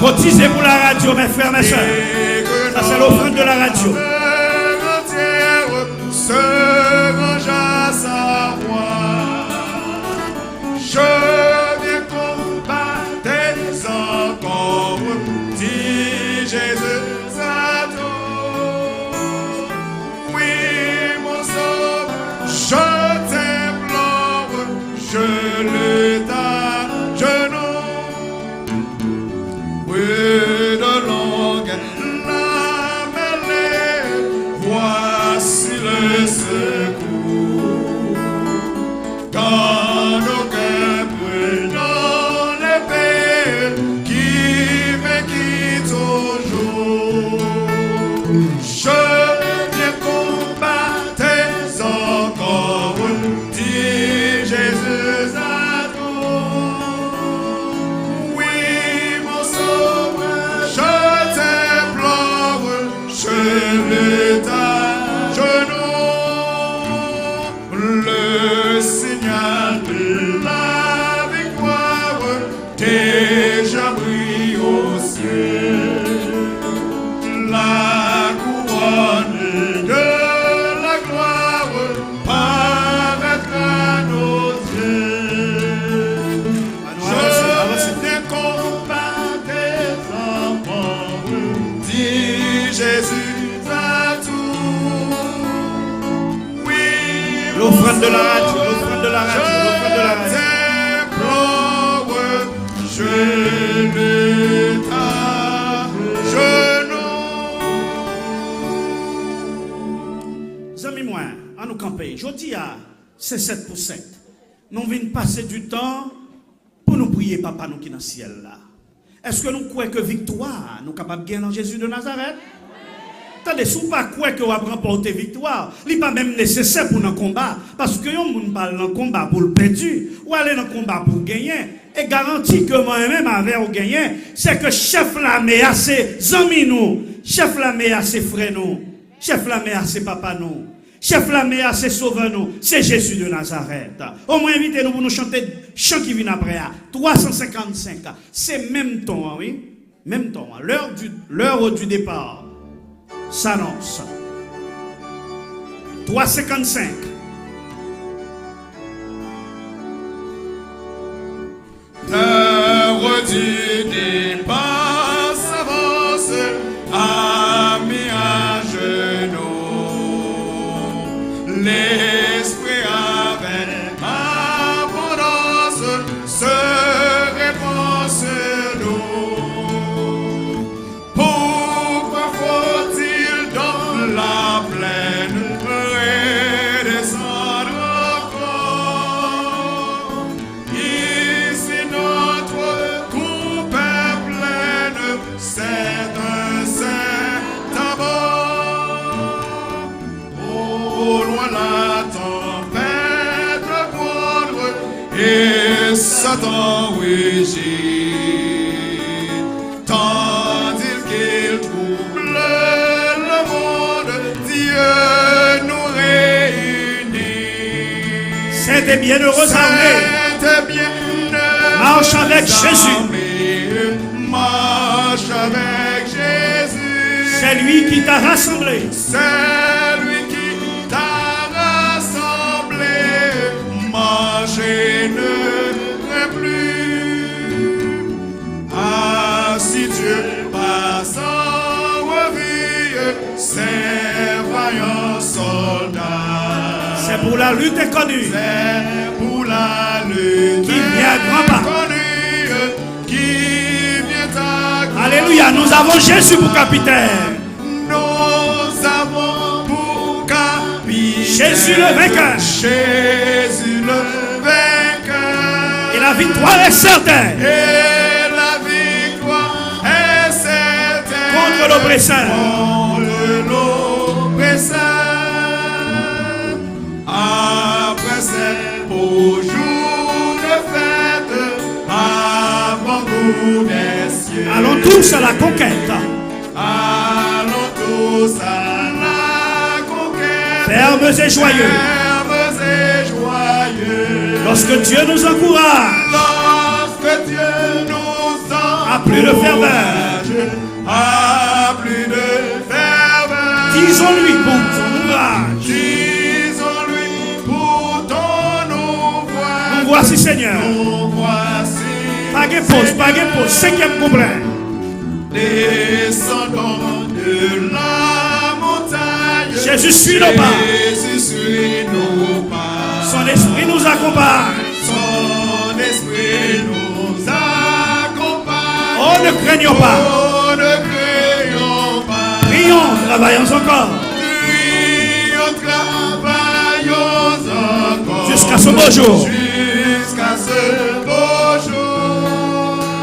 Cotisez pour la radio, mes frères, mes soeurs. Ça, c'est l'offrande de la radio. Se range à sa voix. Je viens combattre encore, dit Jésus à toi. Oui, mon sauveur, je t'implore, je le t'agenouille. Oui, de longue la mêlée, voici le secours. Quand nos cœurs brûlent dans l'épée qui me quitte toujours, je viens combattre encore, dit Jésus à toi. Oui, mon sauveur, je t'implore, je le t'agenouille. Le signal de la victoire déjà brille au ciel. La couronne de la gloire paraîtra à nos yeux. Je viens combattre encore, dit Jésus à tout. Oui, L'offrande de la radio, l'offrande de la radio, l'offrande de la radio. Je le t'agenouille. Amis moi, à nous camper. Je dis à c'est 7 pour 7. Nous venons passer du temps pour nous prier papa nous qui dans le ciel là. Est-ce que nous croyons que victoire nous capables de gagner dans Jésus de Nazareth? Attendez, si vous ne croyez que vous avez remporté victoire, ce n'est pas même nécessaire pour un combat. Parce que vous ne parlez pas dans combat pour le perdu, ou aller dans combat pour gagner. Et garantit que moi-même, avec vous gagner, c'est que chef l'armée a ses amis nous, chef l'armée a ses frères nous, chef l'armée a ses papas nous, chef l'armée a ses sauveurs nous, c'est Jésus de Nazareth. Au moins, invitez-nous pour nous chanter chant qui vient après. 355. C'est même temps, oui? Même temps. L'heure du départ s'annonce. 355. L'heure du départ s'avance, amis à genoux. L'esprit avec abondance se répand sur nous. Pourquoi faut-il dans la plaine redescendre encore? Ici notre coupe est pleine, c'est un saint tabac. Au loin la tempête poindre et Satan rugit, tandis qu'il trouble le monde, Dieu nous réunit. C'était bienheureux armée. C'était bienheureux Marche avec Jésus. armée, marche avec Jésus. C'est lui qui t'a rassemblé. C'est lui qui t'a rassemblé. Marcher ne craint plus. Ah, si Dieu passe en revue ses vaillants soldats. C'est pour la lutte inconnue. C'est pour la lutte Qui vient à grands pas. inconnue, qui vient à grands Alléluia, nous avons Jésus pour capitaine. Nous avons pour capitaine Jésus le vainqueur. Jésus le vainqueur. Et la victoire est certaine. Et la victoire est certaine. Contre l'oppresseur. Contre l'oppresseur. Après ces beaux jours de fête, avant nous des cieux. Allons tous à la conquête. Allons tous à la conquête. Fermes et joyeux. Fermes et joyeux. Lorsque Dieu nous encourage Lorsque Dieu nous encourage. à plus de ferveur. À plus de ferveur. Disons-lui pour ton ouvrage. Disons-lui pour ton ouvrage. Nous voici, Seigneur. Nous voici. Pas de pause, cinquième couplet. Descendons de la montagne. Jésus suit nos pas. Jésus suit nos pas. Son esprit nous accompagne. Son esprit nous accompagne. Oh, ne craignons pas. Oh, ne craignons pas. Prions, travaillons encore. Prions, travaillons encore. Jusqu'à ce beau jour. Jusqu'à ce beau jour.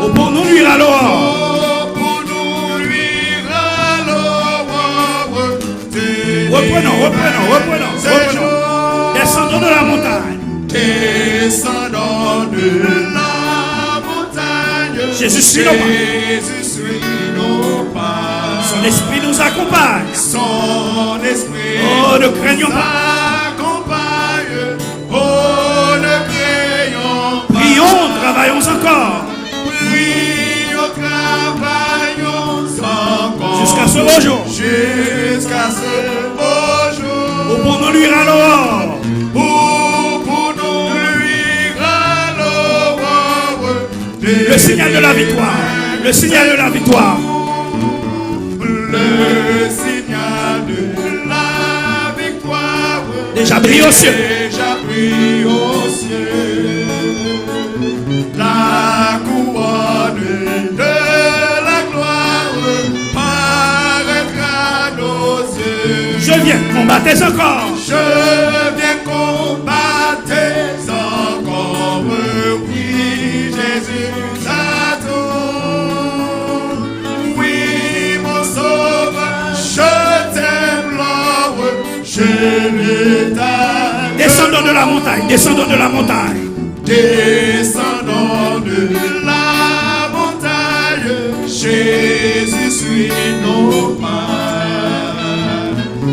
Oh, pour nous nuire alors. Oh, pour nous nuire alors. Reprenons. Descendons de la montagne. Descendons de la montagne. Jésus suit nos pas. Jésus suit nos pas. Son esprit nous accompagne. Son esprit Oh, ne craignons pas. accompagne. Oh, ne craignons pas. Prions, travaillons encore. Prions, travaillons encore. Jusqu'à ce beau jour. Jusqu'à ce beau jour. Oh, pour nous nuire alors. Pour nous nuire alors. Le signal de la victoire. Le signal de la victoire. Le signal de la victoire. Déjà brille au ciel. Déjà brille au ciel. La couronne de la gloire paraîtra à nos yeux. Je viens combattre encore. Je viens combattre encore. Oui, Jésus t'attend. Oui, mon sauveur, je t'aime, Lord. Je t'aime. Descendons de la montagne. Descendons de la montagne. Descendons de la montagne. Jésus suit nos pas.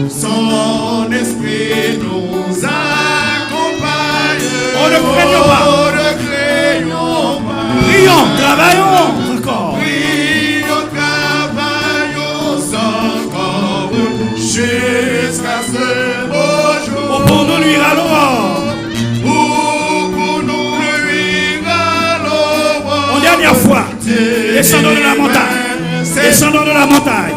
Son esprit nous accompagne. Oh, ne craignons pas. Oh, ne craignons pas. Prions, travaillons encore. Prions, travaillons encore. Jusqu'à ce beau jour. Oh, pour nous nuire alors. Pour nous nuire alors. Une dernière fois. Descendons de la montagne. Descendons de la montagne.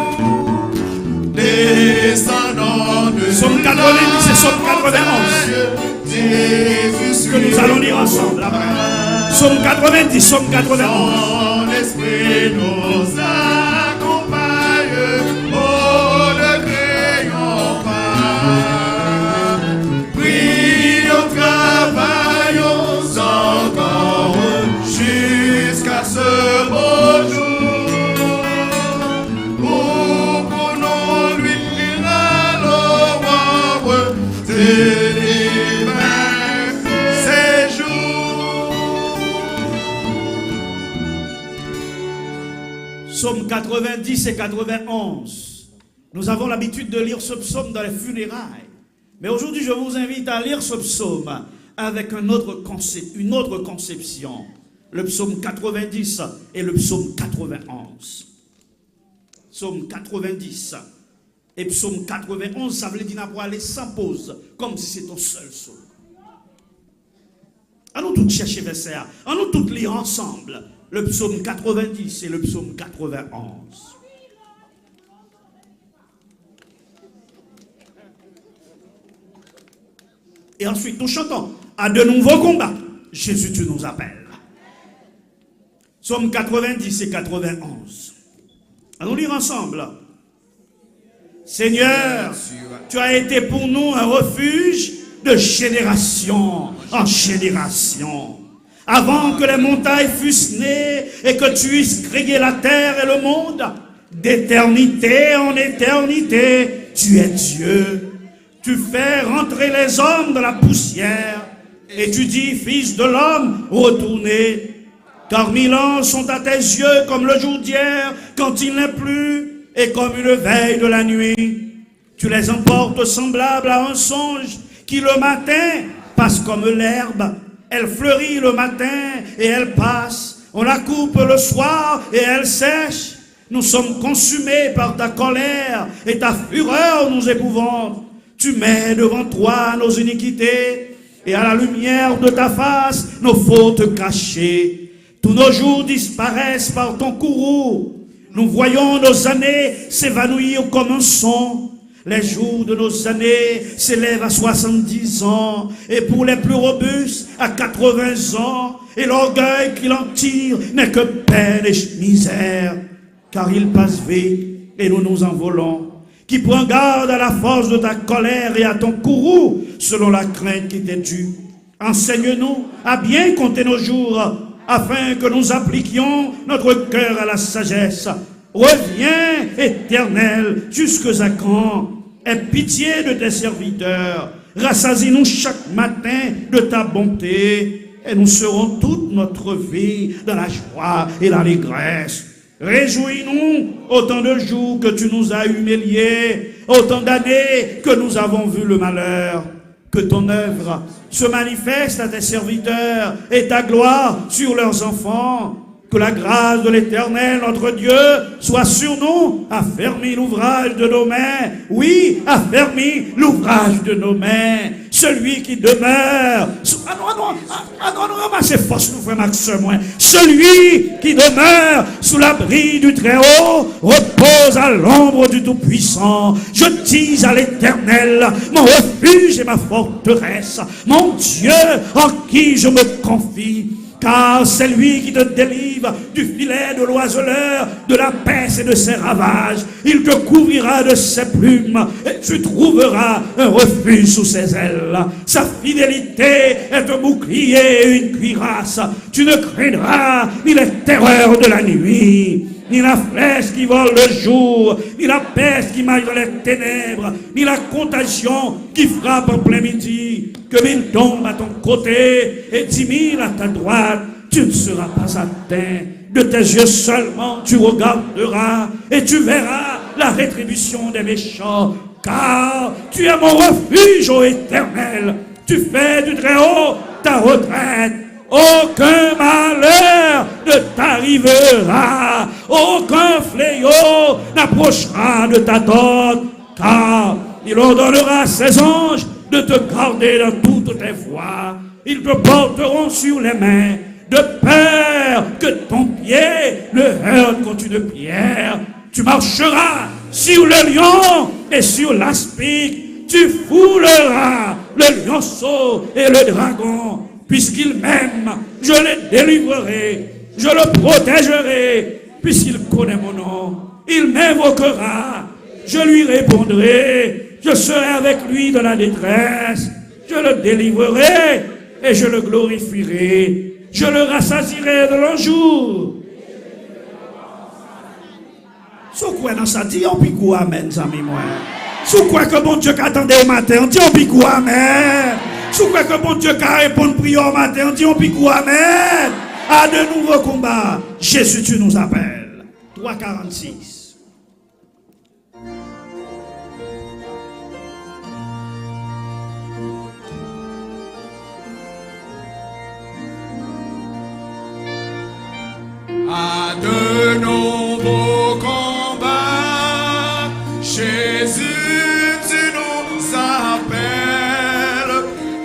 Descendons de Somme 90 et Somme 91. Que nous allons lire ensemble après. Somme 90, Somme 91. Son esprit nous accompagne. Oh, ne craignons pas. Prions, travaillons encore jusqu'à ce beau jour. Pour nous nuire alors. Délivre ces jours. Psaume 90 et 91. Nous avons l'habitude de lire ce psaume dans les funérailles. Mais aujourd'hui, je vous invite à lire ce psaume avec une autre conception. Le psaume 90 et le psaume 91. Psaume 90 et psaume 91, ça veut dire pour aller sans pause, comme si c'était un seul psaume. Allons tous chercher verset. Allons tous lire ensemble le psaume 90 et le psaume 91. Et ensuite, nous chantons à de nouveaux combats. Jésus, tu nous appelles. Psaume 90 et 91. Allons lire ensemble. Seigneur, tu as été pour nous un refuge de génération en génération. Avant que les montagnes fussent nées et que tu eusses créé la terre et le monde, d'éternité en éternité, tu es Dieu. Tu fais rentrer les hommes dans la poussière et tu dis, fils de l'homme, retournez. Car 1000 ans sont à tes yeux comme le jour d'hier quand il n'est plus et comme une veille de la nuit. Tu les emportes semblables à un songe qui le matin passe comme l'herbe. Elle fleurit le matin et elle passe. On la coupe le soir et elle sèche. Nous sommes consumés par ta colère et ta fureur nous épouvante. Tu mets devant toi nos iniquités et à la lumière de ta face nos fautes cachées. Tous nos jours disparaissent par ton courroux. Nous voyons nos années s'évanouir comme un son. Les jours de nos années s'élèvent à 70 ans, et pour les plus robustes, à 80 ans, et l'orgueil qu'il en tire n'est que peine et misère, car il passe vite, et nous nous envolons. Qui prend garde à la force de ta colère et à ton courroux, selon la crainte qui t'est due. Enseigne-nous à bien compter nos jours, afin que nous appliquions notre cœur à la sagesse. Reviens, Éternel, jusque à quand? Aie pitié de tes serviteurs. Rassasie-nous chaque matin de ta bonté, et nous serons toute notre vie dans la joie et l'allégresse. Réjouis-nous autant de jours que tu nous as humiliés, autant d'années que nous avons vu le malheur. Que ton œuvre se manifeste à tes serviteurs et ta gloire sur leurs enfants. Que la grâce de l'Éternel, notre Dieu, soit sur nous. Affermis l'ouvrage de nos mains. Oui, affermis l'ouvrage de nos mains. Celui qui demeure... ramassez force, nous frère Max, moi. Celui qui demeure sous l'abri du Très-Haut repose à l'ombre du Tout-Puissant. Je dis à l'Éternel, mon refuge et ma forteresse, mon Dieu en qui je me confie. Car c'est lui qui te délivre du filet de l'oiseleur, de la peste et de ses ravages. Il te couvrira de ses plumes et tu trouveras un refuge sous ses ailes. Sa fidélité est un bouclier et une cuirasse. Tu ne craindras ni les terreurs de la nuit, ni la flèche qui vole le jour, ni la peste qui maille dans les ténèbres, ni la contagion qui frappe en plein midi. Que 1000 tombent à ton côté et 10 000 à ta droite, tu ne seras pas atteint. De tes yeux seulement tu regarderas et tu verras la rétribution des méchants. Car tu es mon refuge, ô Éternel. Tu fais du Très-Haut ta retraite. Aucun malheur ne t'arrivera, aucun fléau n'approchera de ta tente, car il ordonnera à ses anges de te garder dans toutes tes voies. Ils te porteront sur les mains, de peur que ton pied ne heurte contre une pierre. Tu marcheras sur le lion et sur l'aspic, tu fouleras le lionceau et le dragon. Puisqu'il m'aime, je le délivrerai, je le protégerai, puisqu'il connaît mon nom. Il m'invoquera, je lui répondrai, je serai avec lui dans la détresse, je le délivrerai et je le glorifierai, je le rassasierai de leur jour. Sous quoi dans ça dit, on picou amen, amis moi. Sous quoi que bon Dieu qu'attendait au matin, on dit on picou amen. Sous quoi que bon Dieu qu'à répondre prière au matin, on dit on picou amen. À de nouveaux combats, Jésus tu nous appelles. 3:46. À de nouveaux combats, Jésus tu nous appelles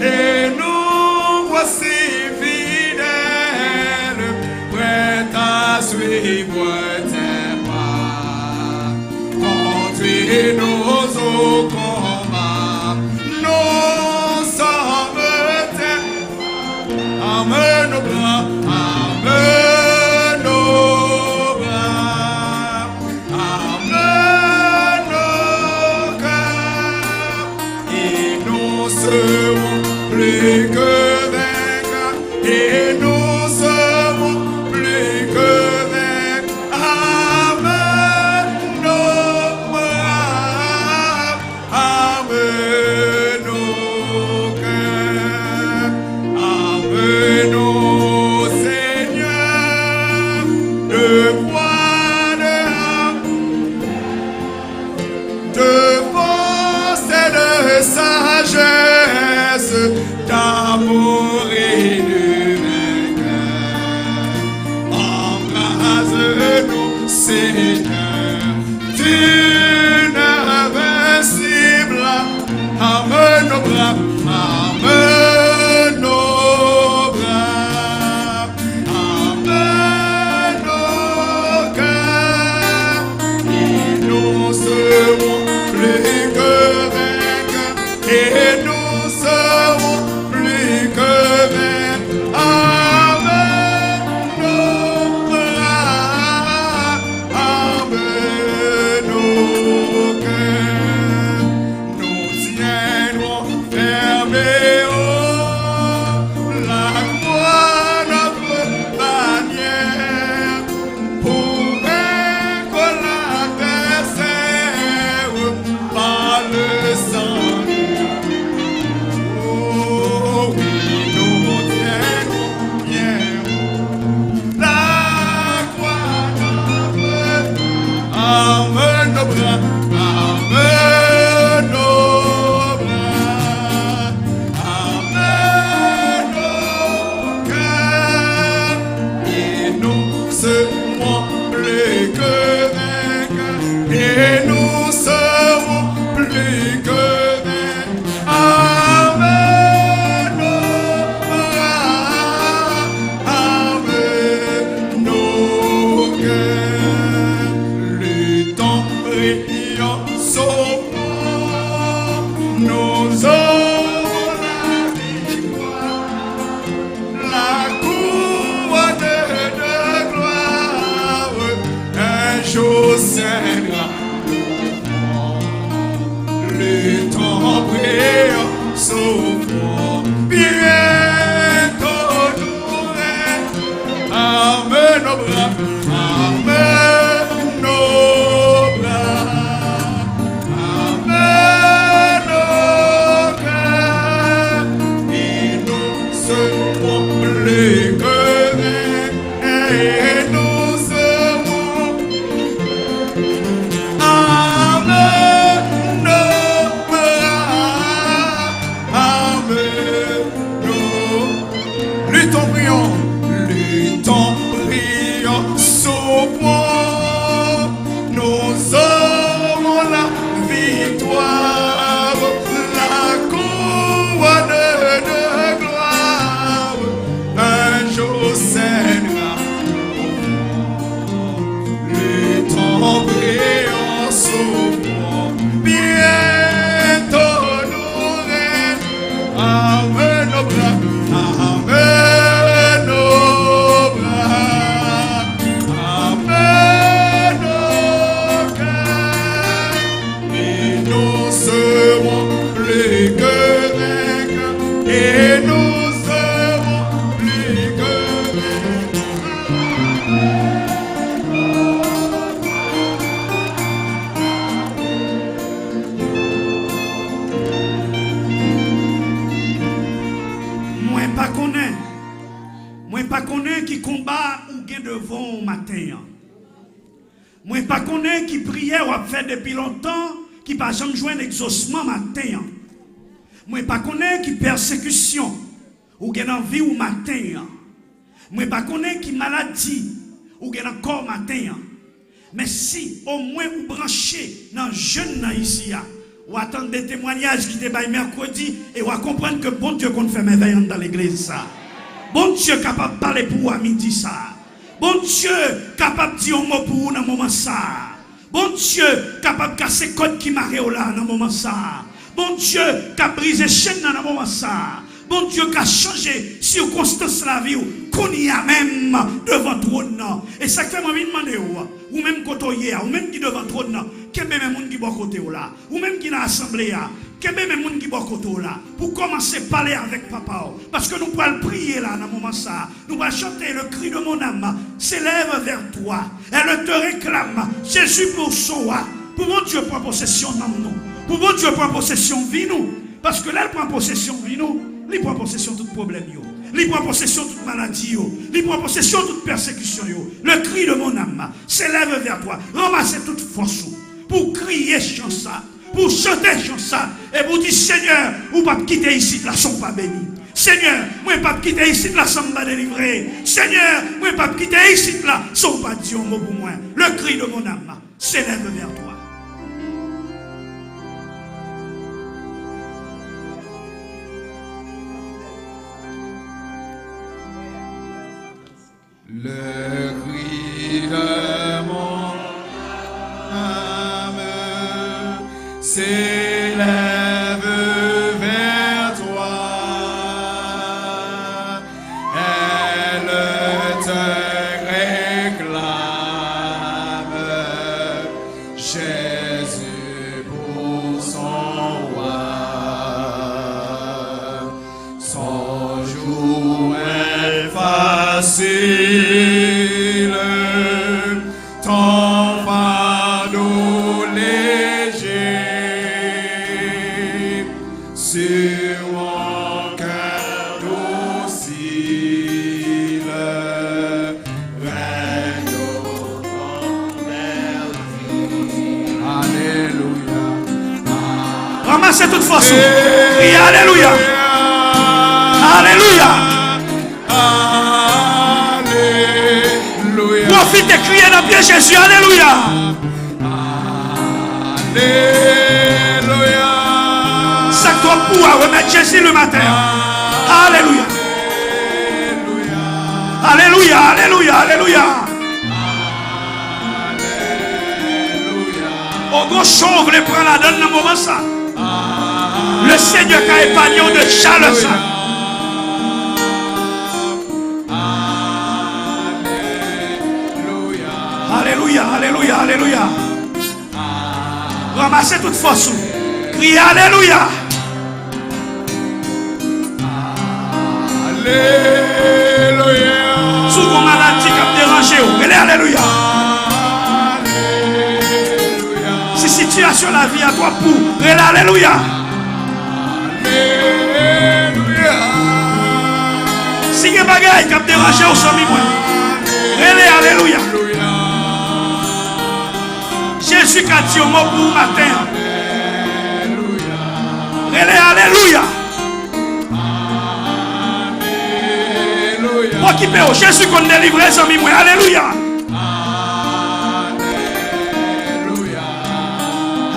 et nous voici fidèles, prêts à suivre tes pas. Conduis-nous au combat, nous sommes tes, amène nos bras, amène. Plus que vainqueurs, et nous serons plus que vainqueurs. Amène nos bras, plus que vainqueur. Armez nos bras, armez nos cœurs, luttons, prions, sauvons, nous aurons la victoire, la couronne de gloire, un jour saignera. Luttons, prions, sauvons, bientôt nous rêvons. Armez nos bras, armez nos bras, armez nos cœurs, et nous serons plus que vainqueurs, et nous serons armez nos bras, armez nos. Luttons, prions, luttons, prions, sauvons, nous aurons la victoire, la couronne de gloire, un jour saignera. Luttons, prions, sauvons, bientôt nous rêvons. Armez nos bras, armez nos bras, armez nos cœurs, et nous serons plus que vainqueurs, et nous serons plus que Moi pas connais qui combat ou gain devant matin. Moi pas connais qui prière ou a fait depuis longtemps qui pas jamais joindre exaucement matin. Moi pas connais qui persécution ou gain envie ou matin. Moi pas connais qui maladie ou gain encore matin. Mais si au moins vous branchez dans jeune ici ou attendre des témoignages qui te baillent mercredi et ou comprendre que bon Dieu qu'on fait merveille dans l'église ça. Bon Dieu capable de parler pour vous à midi ça. Bon Dieu capable de dire un mot pour vous dans le moment ça. Bon Dieu capable de casser code qui marre là dans le moment ça. Bon Dieu capable de briser chaîne dans le moment ça. Bon Dieu qui a changé circonstance de la vie qu'on y a même devant trône. Et ça fait moi demander ou même côté ou même qui devant trône, quel même monde qui bon côté là, ou même qui dans l'assemblée là, quel même monde qui bon côté là, pour commencer à parler avec papa. Parce que nous pouvons prier là dans le moment ça. Nous pouvons chanter le cri de mon âme s'élève vers toi. Elle te réclame. Jésus pour soi. Pour mon Dieu prend possession dans nous. Pour mon Dieu prend possession de nous. Parce que là, elle prend possession de nous. Il prend possession de tout problème. Il prend possession de toute maladie. Il prend possession de toute persécution. Le cri de mon âme s'élève vers toi. Ramassez toute force pour crier chant ça, pour chanter chant ça. Et vous dites, Seigneur, vous ne pouvez pas quitter ici, là, sont pas bénis. Seigneur, moi ne pas quitter ici, là, sont pas délivrés. Seigneur, moi ne pas quitter ici, là, sont pas dit un mot pour moi. Le cri de mon âme s'élève vers toi. Le cri de mon âme s'élève vers toi. Elle te réclame, Jésus pour son roi. Son jour est facile. Ton fardeau léger sur mon cœur docile. Règne ton merveille. Alléluia. Ramassez toute force. Et alléluia. Alléluia. Profite et crier dans le pied Jésus. Alléluia. Alléluia. remettre Jésus le matin. Alléluia. Alléluia, alléluia, alléluia. Au gros chauve, les prend la donne dans le moment ça. Le Seigneur qui a épargné de chaleur ça. Alléluia, alléluia, alléluia. Ramassez toute force. Criez alléluia. Alléluia. Sous vos maladies qui ont dérangé, allez, alléluia. Si situation la vie à toi pour, allez, alléluia. Alléluia. Si vous avez des bagages qui ont dérangé au sommet, allez, alléluia. Jésus qui a dit au mot pour le matin. Allez, alléluia. Pour qui paye Jésus qu'on délivre les amis, alléluia.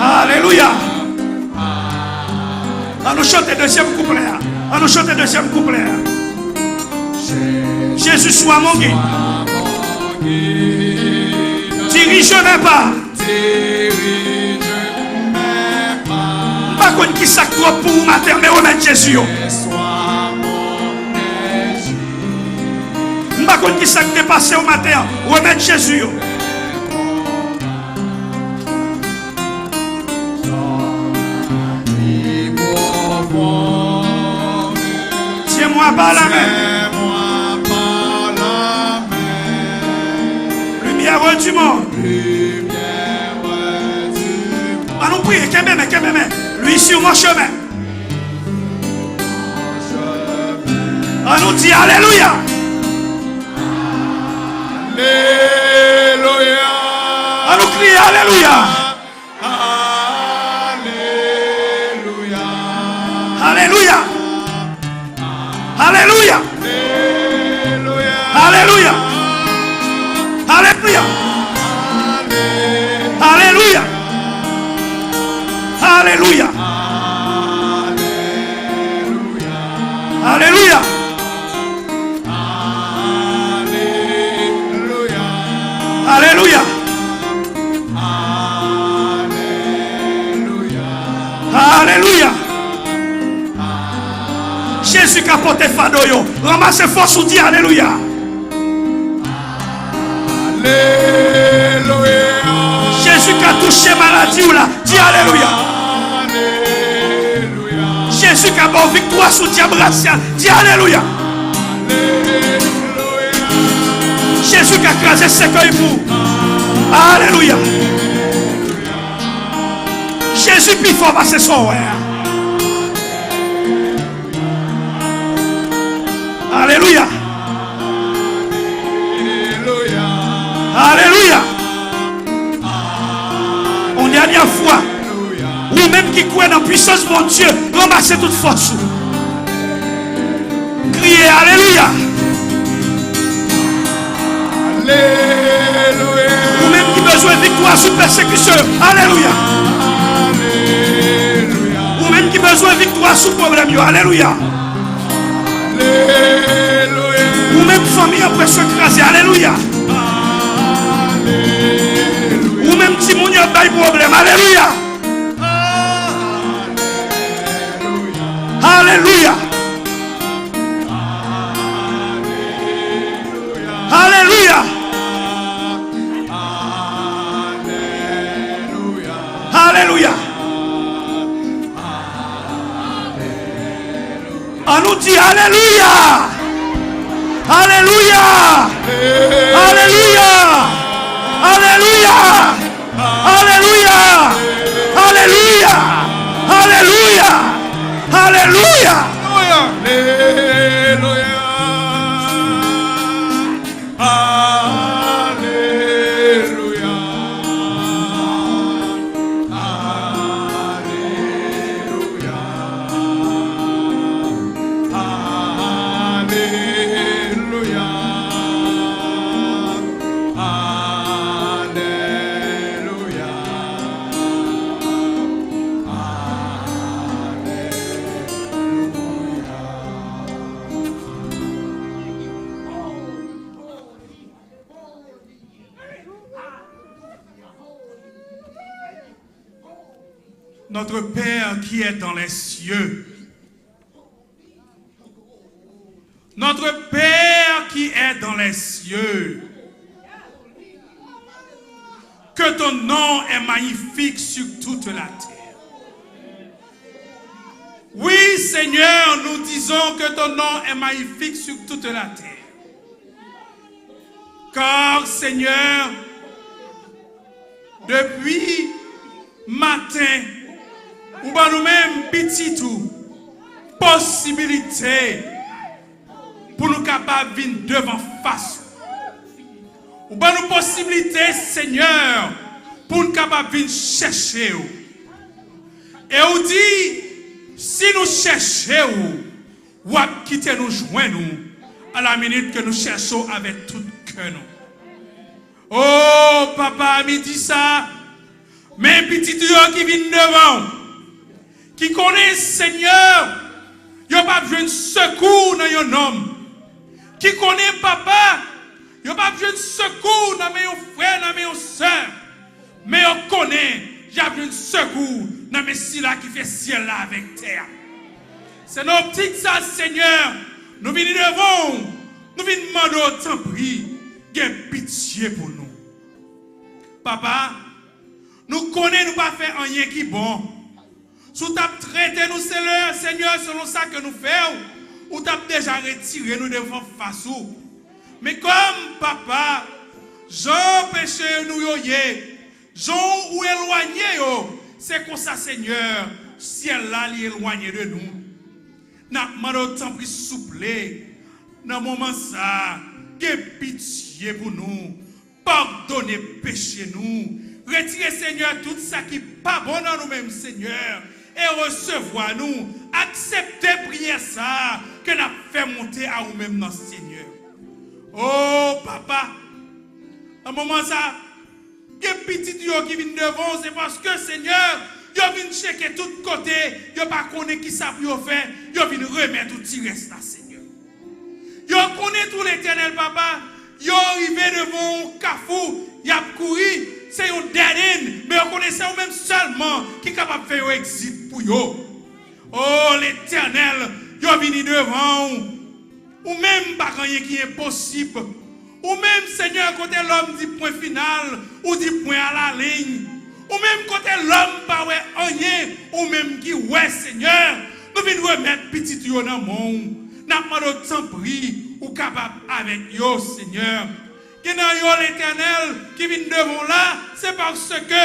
Alléluia. On nous chante le deuxième couplet. On nous chante le deuxième couplet. Jésus soit mon guide. Dirige-moi pas. Pas qu'on qui sac trop pour matin, mais remettre Jésus. Pas qu'on qui sac dépassé au matin, remettre Jésus. Tiens-moi par la main. Lumière du monde. On nous prie, lui sur mon chemin. On nous dit alléluia. Alléluia. On nous crie alléluia. Alléluia. Alléluia. Alléluia. Alléluia. Alléluia. Alléluia. Alléluia. Alléluia. Alléluia. Jésus qui a porté fardeau, ramassez force ou dit alléluia. Alléluia. Jésus qui a touché maladie ou là, dit alléluia. Jésus qui a bon victoire sous diable racial, dit alléluia. Jésus qui a crasé ses cueils pour. Alléluia. Jésus puis fort passer son ouais. Alléluia. Alléluia. On dernière fois. Ou même qui croit dans la puissance de mon Dieu, ramassez toute force. Criez alléluia. Alléluia. Ou même qui besoin de victoire sous persécution. Alléluia. Ou même qui besoin de victoire sous problème. Alléluia. Ou même famille en pression écrasée. Alléluia. Ou même si mon a pas de problème. Alléluia. Alléluia. Alléluia. Alléluia. On nous dit alléluia. Alléluia. Alléluia. Alléluia. Alléluia. Alléluia. Alléluia. Alléluia. Notre Père qui est dans les cieux. Notre Père qui est dans les cieux. Que ton nom est magnifique sur toute la terre. Oui, Seigneur, nous disons que ton nom est magnifique sur toute la terre. Car, Seigneur, depuis matin, ou bien nous-mêmes, petit tout, possibilité pour nous capables de venir devant face. Ou bien nous possibilité, Seigneur, pour nous capables de venir chercher. Et on dit, si nous cherchons, ou à quitter nous joindre à la minute que nous cherchons avec tout cœur. Oh, papa me dit ça. Mais petit Dieu qui vient devant, qui connaît Seigneur, il n'y a pas besoin de secours dans un homme. Qui connaît papa, il n'y a pas besoin de secours dans mes frères, dans mes soeurs. Mais on connaît, il y a besoin de secours dans mes là qui fait ciel là avec terre. C'est nos petites ça, Seigneur. Nous venons devant, nous venons demander au temps prix, qu'il pitié pour nous. Papa, nous connaissons, nous pas faire rien qui est bon. Si tu as traité nous, Seigneur, selon ça que nous faisons, ou tu as déjà retiré nous devant face. Mais comme papa, Jean péché nous yoye, Jean ou éloigné, c'est comme ça, Seigneur, ciel là, il est éloigné de nous. N'a pas de temps pour soupler. Dans le moment ça, que pitié pour nous, pardonnez péché nous. Retirez, Seigneur, tout ça qui n'est pas bon dans nous-mêmes, Seigneur. Et recevoir nous. Acceptez prière ça que nous avons fait monter à nous-mêmes dans Seigneur. Oh, papa. À un moment ça, que petit Dieu qui vient devant, c'est parce que, Seigneur, il vient checker tout côté. Il ne pas connaître qui ça pour faire. Il vient remettre tout le reste là, Seigneur. Il connaît tout l'éternel, papa. Il arrivé devant un cafou. Il a couru. C'est un dernier, mais on connaît ça même seulement qui est capable de faire un exit pour eux. Oh, l'éternel, il est venu devant ou même pas rien qui est possible. Ou même, Seigneur, côté l'homme dit point final, ou dit point à la ligne. Ou même côté l'homme pas rien, ou même qui ouais, Seigneur, nous venons remettre petit yo dans le monde. N'a pas de temps pris, ou capable avec yo, Seigneur. Qui dans l'éternel qui vient devant là, c'est parce que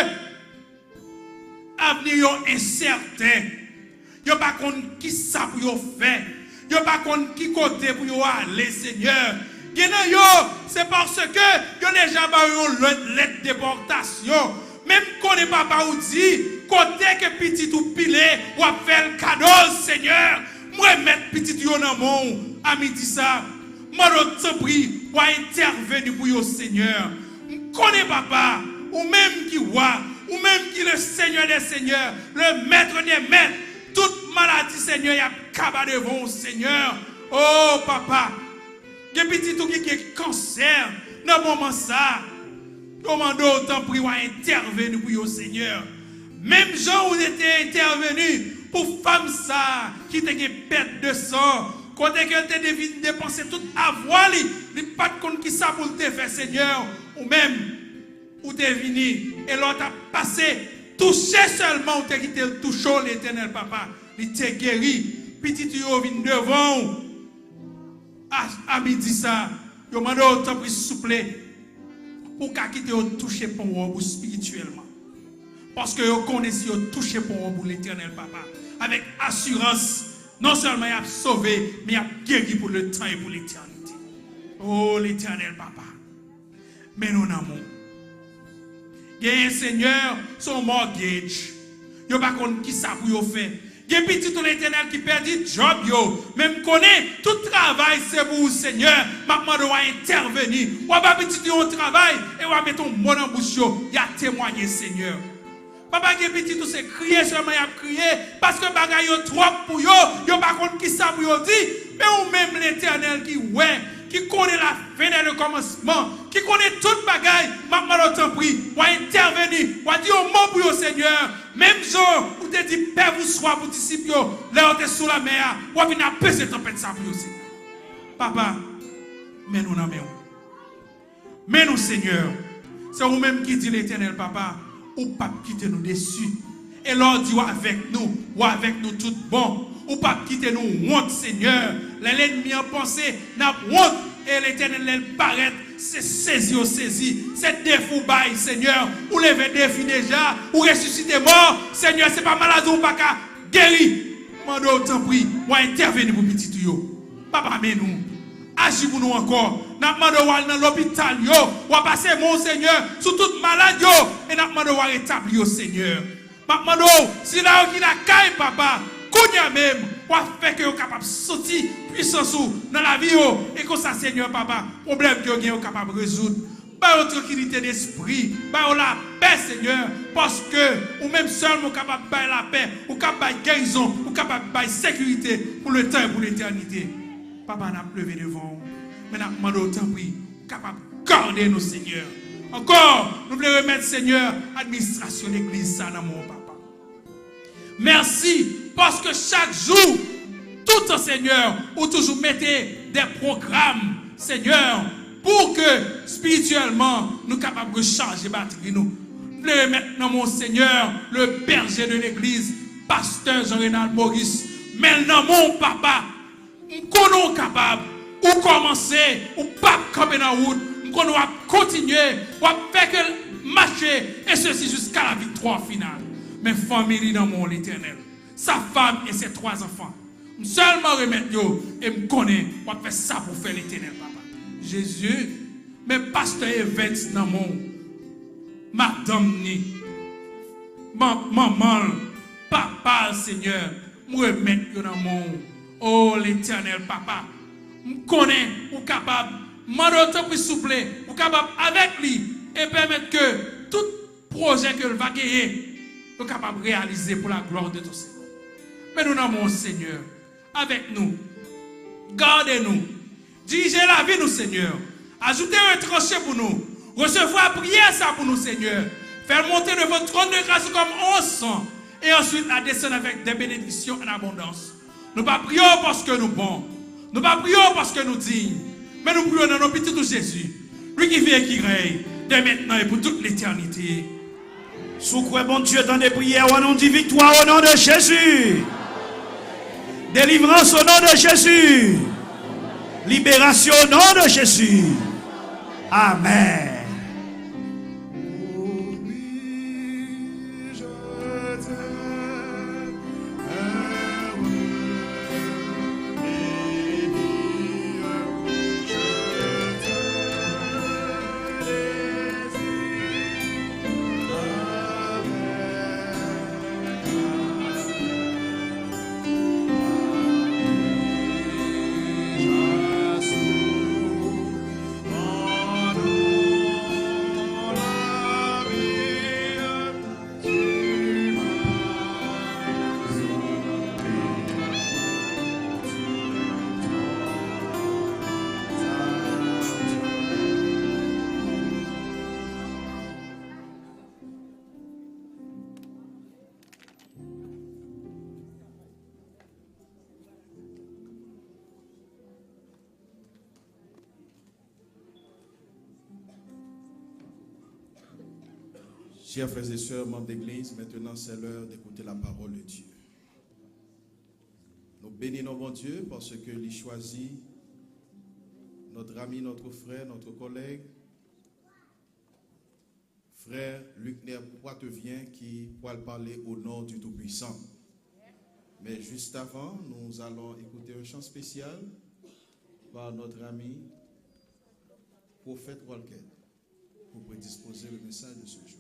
l'avenir est incertain. Il n'y a pas qui ça pour faire. Il n'y a pas qui côté pour aller, Seigneur. Qui dans c'est parce que il y a déjà une lettre de déportation. Même qu'on n'est pas ou dit, côté que petit ou pilé, ou à faire le cadeau, Seigneur. Moi, mettre petit yo dans mon ami dit ça. Moi, je prie pour intervenir pour vous, Seigneur. Je connais papa, ou même qui voit, ou même qui le Seigneur des Seigneurs, le maître des maîtres, toute maladie, Seigneur, il y a cabas devant, Seigneur. Oh, papa, il y a petit tout qui est cancer, dans le moment ça, demande autant pour intervenir pour vous, Seigneur. Même gens où étaient intervenus pour femmes ça, qui étaient perte de sang. Quand elle te devine dépenser tout avoir, il n'y a pas de compte qui ça pour te faire, Seigneur. Ou même, ou te vini, et l'autre a passé, touché seulement, ou te quitté le touchant, l'éternel papa. Il te guéri. Petit tu viens devant. À midi ça, il m'a donné autant pour souffler. Pour qu'il quitte au toucher pour vous spirituellement. Parce que vous connaissez au toucher pour vous l'éternel papa. Avec assurance. Non seulement il a sauvé, mais il a guéri pour le temps et pour l'éternité. Oh, l'éternel papa. Mais nous n'avons. Il y a un Seigneur, son mortgage. Il n'y a pas qui ça pour faire. Il y a petit tout l'éternel qui perdit job. Même connaît tout travail, c'est pour vous, Seigneur. Maintenant, doit intervenir. Ou pas petit au travail et on va mettre ton mot en bouche. Il y a témoigné, Seigneur. Papa qui est petit, tout c'est crier seulement, il a crié parce que bagaille yo trop pour yo, yo pas contre qui ça pour yo dit, mais ou même l'éternel qui ouais, qui connaît la fin et le commencement, qui connaît toute bagaille, maintenant le temps pris, pour intervenir, pour dire au mot pour yo Seigneur, même jour où te dit, Père, vous soyez pour disciples, là, on est sous la mer, ou à venir apaiser tempête ça pour aussi. Papa, mais nous n'en mais nous, Seigneur, c'est vous-même qui dit l'Éternel, Papa, ou pas quitter nous déçus. Et l'on dit, ou avec nous tout bon. Ou pas quitter nous honte, Seigneur. L'ennemi en pensée n'a honte. Et l'Éternel, elle paraît, c'est saisi. C'est défou bail, Seigneur. Ou lever défi déjà, ou ressusciter mort. Seigneur, c'est pas malade ou pas qu'à guérir. Mando autant prie, ou intervenir pour petit yo. Papa, mais nous. Agis pour nous encore. N'a demandé dans l'hôpital yo, ou passer mon Seigneur sur toute malade yo et n'a demandé à rétablir au Seigneur. N'a demandé si là qui la caille papa, kounya même, ou fait que vous capable sortir puissance dans la vie yo et que ça Seigneur papa, problème que vous capable résoudre. Pas une tranquillité d'esprit, pas la paix Seigneur, parce que ou même seul vous capable de la paix, ou capable de guérison, ou capable de sécurité pour le temps et pour l'éternité. Papa n'a pleuvé devant nous. Mais n'a demandé autant prix, capable de garder nos Seigneur. Encore, nous voulons remettre Seigneur, administration de l'église, ça dans mon papa. Merci, parce que chaque jour, tout le Seigneur, vous toujours mettez des programmes, Seigneur, pour que spirituellement, nous sommes capables de changer batterie. Nous voulons remettre dans mon Seigneur, le berger de l'église, pasteur Jean-Renal Maurice, mais dans mon papa. Nous sommes capables ou commencer ou pas camper dans la route, nous continuer ou faire que marcher et ceci jusqu'à la victoire finale. Mais famille dans mon l'Éternel, sa femme et ses 3 enfants, seulement remettre et me connaît ou faire ça pour faire l'Éternel papa. Jésus, mes pasteurs Events dans mon madame ni maman, papa Seigneur, me remettre dans mon oh l'Éternel papa, me connaît ou capable, m'en plus souple, ou capable avec lui et permettre que tout projet que va gagner, soit capable de réaliser pour la gloire de ton Seigneur. Mais nous n'avons Seigneur avec nous, gardez-nous, dirigez la vie nous Seigneur, ajoutez un tranché pour nous, recevoir prière ça pour nous Seigneur, faire monter de votre trône de grâce comme on sent et ensuite la descendre avec des bénédictions en abondance. Nous ne prions pas parce que nous bons. Nous ne prions pas parce que nous dignes. Mais nous prions dans nos petits de Jésus. Lui qui vit et qui règne dès maintenant et pour toute l'éternité. Sous quoi bon Dieu dans des prières, on nous dit victoire au nom de Jésus. Délivrance au nom de Jésus. Libération au nom de Jésus. Amen. Chers frères et sœurs, membres d'église, maintenant c'est l'heure d'écouter la parole de Dieu. Nous bénissons mon Dieu parce qu'il choisit notre ami, notre frère, notre collègue, frère Lucner Poitevien, qui pourra parler au nom du Tout-Puissant. Mais juste avant, nous allons écouter un chant spécial par notre ami, prophète Walker, pour prédisposer le message de ce jour.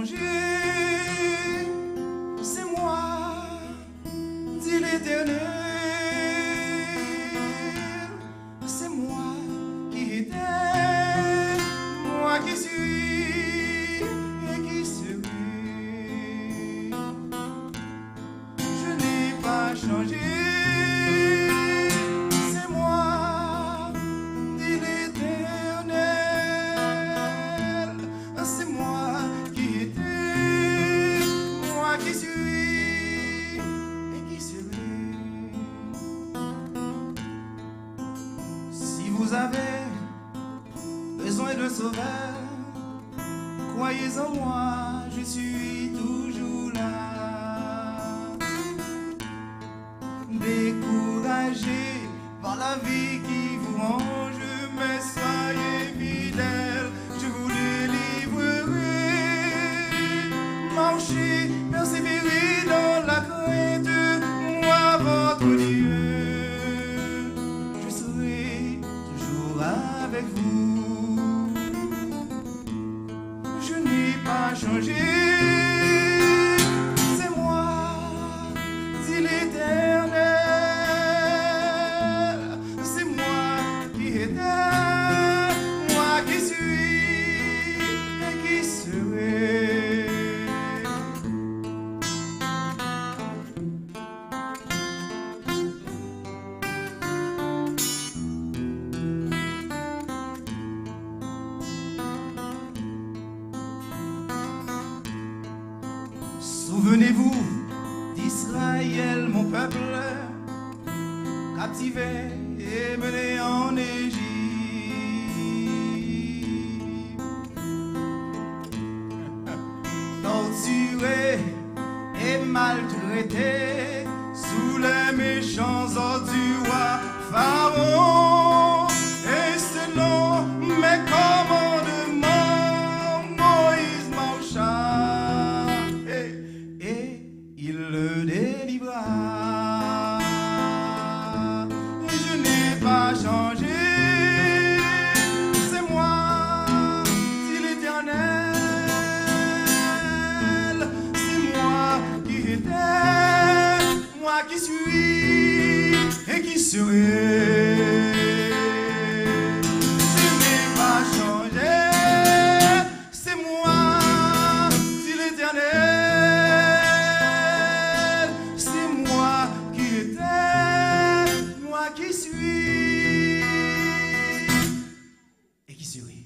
changé. C'est moi, dit l'Éternel. C'est moi qui étais, moi qui suis et qui serai. Je n'ai pas changé. C'est moi, dit l'Éternel. C'est moi qui étais, moi qui suis et qui serai. Si vous avez besoin de sauveur, croyez en moi, je suis toujours là. Découragé par la vie qui vous ronge, mais soyez fidèles, je vous délivrerai. Marchez, persévérez dans la crainte, moi votre Dieu, je serai toujours avec vous. Je n'ai pas changé. C'est moi, dit l'Éternel. C'est moi qui étais, moi qui suis et qui serai. Souvenez-vous d'Israël, mon peuple, captivé et mené en Égypte. Torturé et maltraité sous les méchants ordres du roi Pharaon. Et selon mes commandements, Moïse marcha et il le délivra. Je n'ai pas changé. C'est moi, dit l'Éternel. C'est moi qui étais, moi qui suis et qui serai. Je n'ai pas changé. C'est moi, dit l'Éternel. C'est moi qui étais, moi qui suis et qui serai.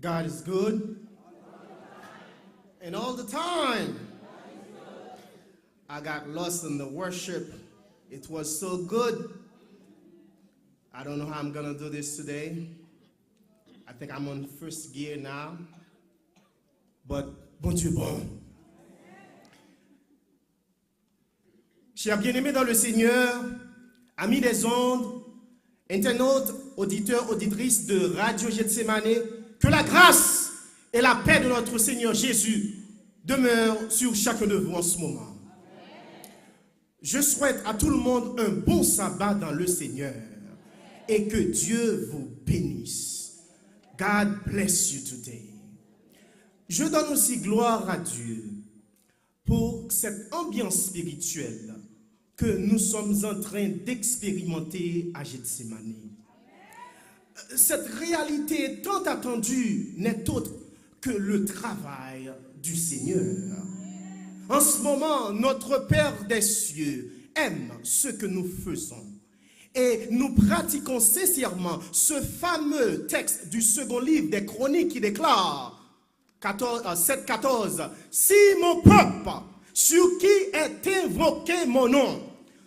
God is good. And all the time, I got lost in the worship. It was so good. I don't know how I'm going to do this today. I think I'm on first gear now. But bon Dieu bon. Chers bien-aimés dans le Seigneur, amis des ondes, internautes, auditeurs, auditrices de Radio Gethsemane, que la grâce et la paix de notre Seigneur Jésus demeurent sur chacun de vous en ce moment. Je souhaite à tout le monde un bon sabbat dans le Seigneur et que Dieu vous bénisse. God bless you today. Je donne aussi gloire à Dieu pour cette ambiance spirituelle que nous sommes en train d'expérimenter à Gethsemane. Cette réalité tant attendue n'est autre que le travail du Seigneur. En ce moment, notre Père des cieux aime ce que nous faisons. Et nous pratiquons sincèrement ce fameux texte du second livre des Chroniques qui déclare 7,14. Si mon peuple, sur qui est invoqué mon nom,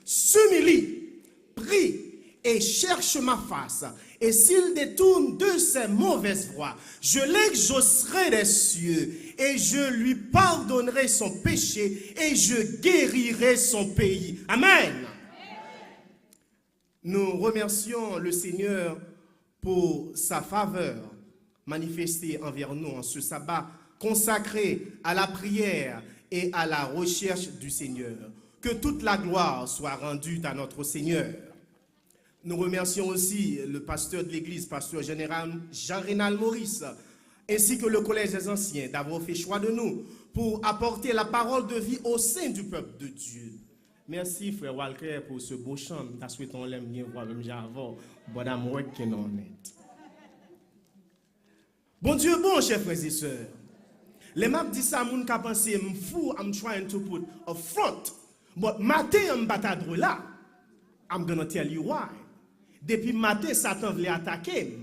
s'humilie, prie et cherche ma face, et s'il détourne de ses mauvaises voies, je l'exaucerai des cieux, et je lui pardonnerai son péché, et je guérirai son pays. Amen. Nous remercions le Seigneur pour sa faveur manifestée envers nous en ce sabbat consacré à la prière et à la recherche du Seigneur. Que toute la gloire soit rendue à notre Seigneur. Nous remercions aussi le pasteur de l'église, pasteur général Jean-Rénal Maurice, ainsi que le collège des anciens d'avoir fait choix de nous pour apporter la parole de vie au sein du peuple de Dieu. Merci frère Walker pour ce beau chant. T'as souhaité on l'aime bien voir même j'avais bon amour qui non net. Bon Dieu bon chers frères et sœurs. Les maps dit ça moun ka penser I'm fou I'm trying to put a front. But matin I'm batadre là. I'm gonna tell you why. Depuis matin Satan voulait attaquer.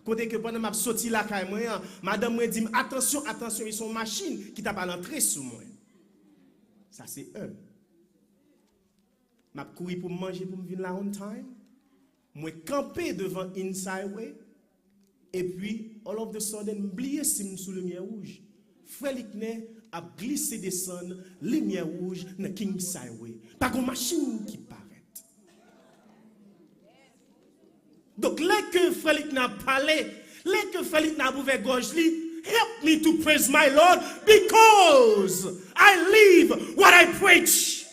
Côté que pendant m'a sorti là kay moi, madame me dit attention attention ils sont machine qui t'a pas l'entrée sous moi. Ça c'est un. M'a couru pour manger pour me venir là on time. Moi camper devant Inside Way et puis all of the sudden m'oublier si sous lumière rouge. Frère Likner a glissé descendre lumière rouge dans Kingside Way. Pas une machine qui paraît. Donc là que Frère Likner a parlé, là que Frère Likner a ouvert gorge li, help me to praise my Lord because I live what I preach.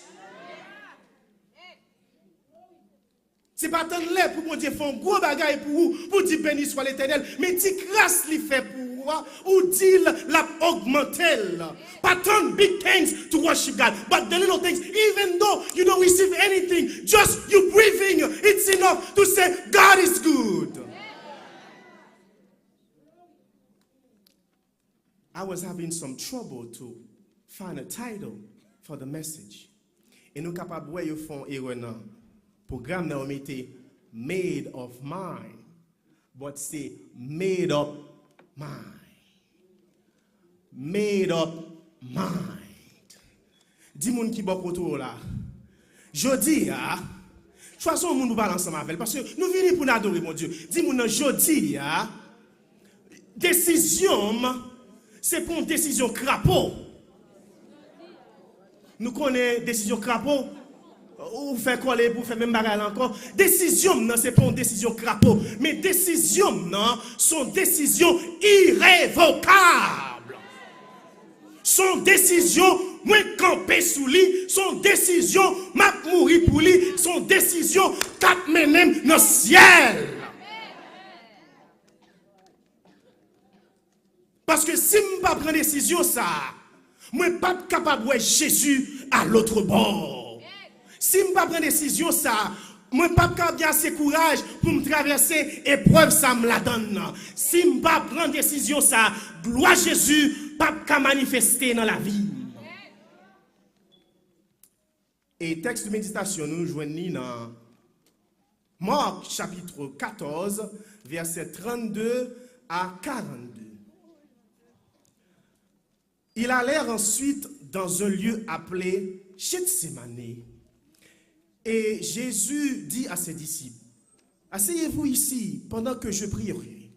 C'est pas tant là pour mon Dieu faire un gros bagaille pour vous, pour dire béni soit l'Éternel, mais ti grâce li fait pour vous, ou dit la augmenter. Pas tant big things to worship God, but the little things, even though you don't receive anything, just you breathing, it's enough to say God is good. I was having some trouble to find a title for the message. Et nous capables de voir yo font erreur nan. Programme n'a été made of mind, but c'est made up mind. Made up mind. Dis moun qui bon autour là. Jodi a, choisissons moun nous parler ensemble avec parce que nous venons pour adorer mon Dieu. Dis moun jodi a, décision c'est pour une décision crapaud. Nous connaissons décision crapaud. Ou faire coller pour faire même bagarre encore. Décision non c'est pas une décision crapaud, mais décision non sont décisions irrévocables. Son décision moi camper sous lui, son décision m'a mourir pour lui, son décision cap menem dans ciel. Parce que si je ne pas prendre décision ça, moi pas capable de voir Jésus à l'autre bord. Si je ne pas prendre décision ça, moi pas capable assez courage pour me traverser épreuve ça me la donne. Si je ne pas prendre décision ça, gloire Jésus pas qu'à manifester dans la vie. Et texte de méditation nous joignons dans Marc chapitre 14 verset 32 à 42. Ils allèrent ensuite dans un lieu appelé Gethsémani. Et Jésus dit à ses disciples, asseyez-vous ici pendant que je prierai.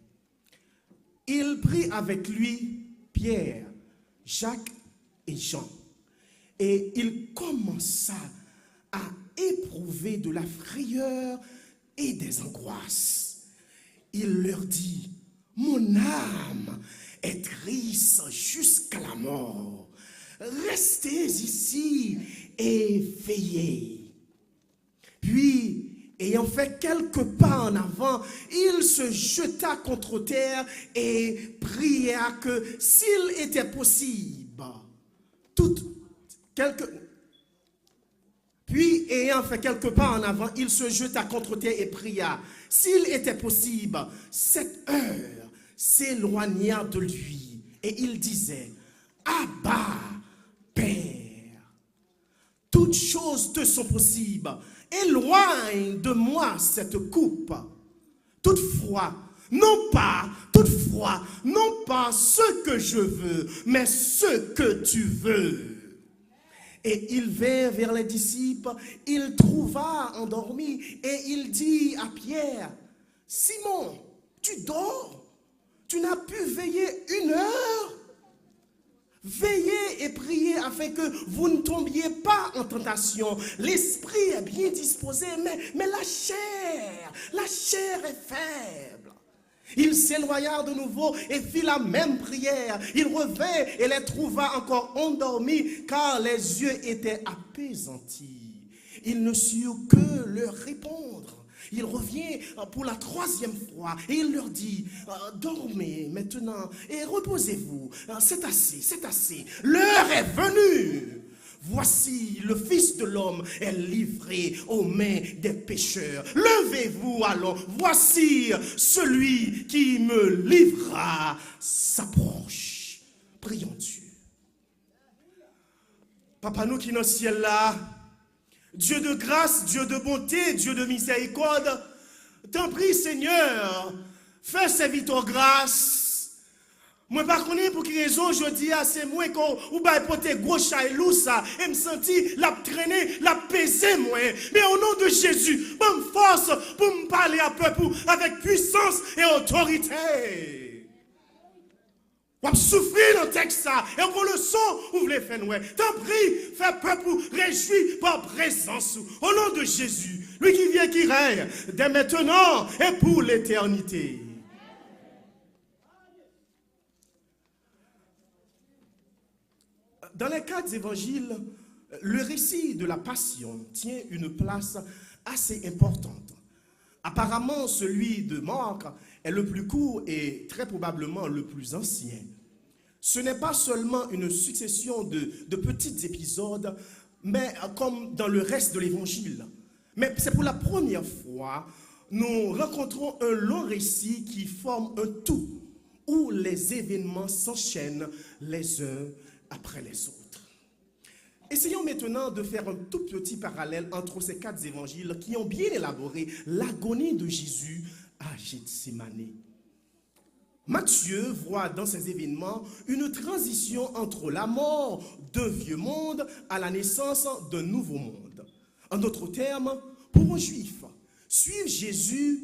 Il prit avec lui Pierre, Jacques et Jean. Et il commença à éprouver de la frayeur et des angoisses. Il leur dit, mon âme est triste jusqu'à la mort. Restez ici et veillez. Puis, ayant fait quelques pas en avant, il se jeta contre terre et pria que s'il était possible, Puis, ayant fait quelques pas en avant, il se jeta contre terre et pria, s'il était possible, cette heure s'éloigna de lui. Et il disait, Abba, Père, toutes choses te sont possibles. Éloigne de moi cette coupe. Toutefois, non pas ce que je veux, mais ce que tu veux. Et il vint vers les disciples, il trouva endormi, et il dit à Pierre, Simon, tu dors? Tu n'as pu veiller 1 heure? Veillez et priez afin que vous ne tombiez pas en tentation. L'esprit est bien disposé, mais la chair est faible. Il s'éloigna de nouveau et fit la même prière. Il revint et les trouva encore endormis, car les yeux étaient apaisantis. Ils ne surent que leur répondre. Il revient pour la 3e fois et il leur dit, dormez maintenant et reposez-vous. C'est assez. L'heure est venue. Voici, le Fils de l'homme est livré aux mains des pécheurs. Levez-vous alors. Voici, celui qui me livrera s'approche. Prions Dieu. Papa, nous qui sommes dans le ciel là, Dieu de grâce, Dieu de bonté, Dieu de miséricorde, t'en prie Seigneur, fais serviteur grâce. Moi pas connais pour quelle raison je dis à c'est moi qu'on ou ba porter gros chailou ça et me senti la traîner, la peser moi. Mais au nom de Jésus, bonne force pour me parler à peuple avec puissance et autorité. On souffrir dans le texte ça. Et on le son, vous voulez faire nous. T'en prie, fais peuple réjouir par présence. Au nom de Jésus, lui qui vient, qui règne, dès maintenant et pour l'éternité. Dans les 4 évangiles, le récit de la passion tient une place assez importante. Apparemment, celui de Marc est le plus court et très probablement le plus ancien. Ce n'est pas seulement une succession de petits épisodes, mais comme dans le reste de l'évangile. Mais c'est pour la première fois, nous rencontrons un long récit qui forme un tout, où les événements s'enchaînent les uns après les autres. Essayons maintenant de faire un tout petit parallèle entre ces 4 évangiles qui ont bien élaboré l'agonie de Jésus à Gethsémani. Matthieu voit dans ces événements une transition entre la mort d'un vieux monde à la naissance d'un nouveau monde. En d'autres termes, pour un juif, suivre Jésus,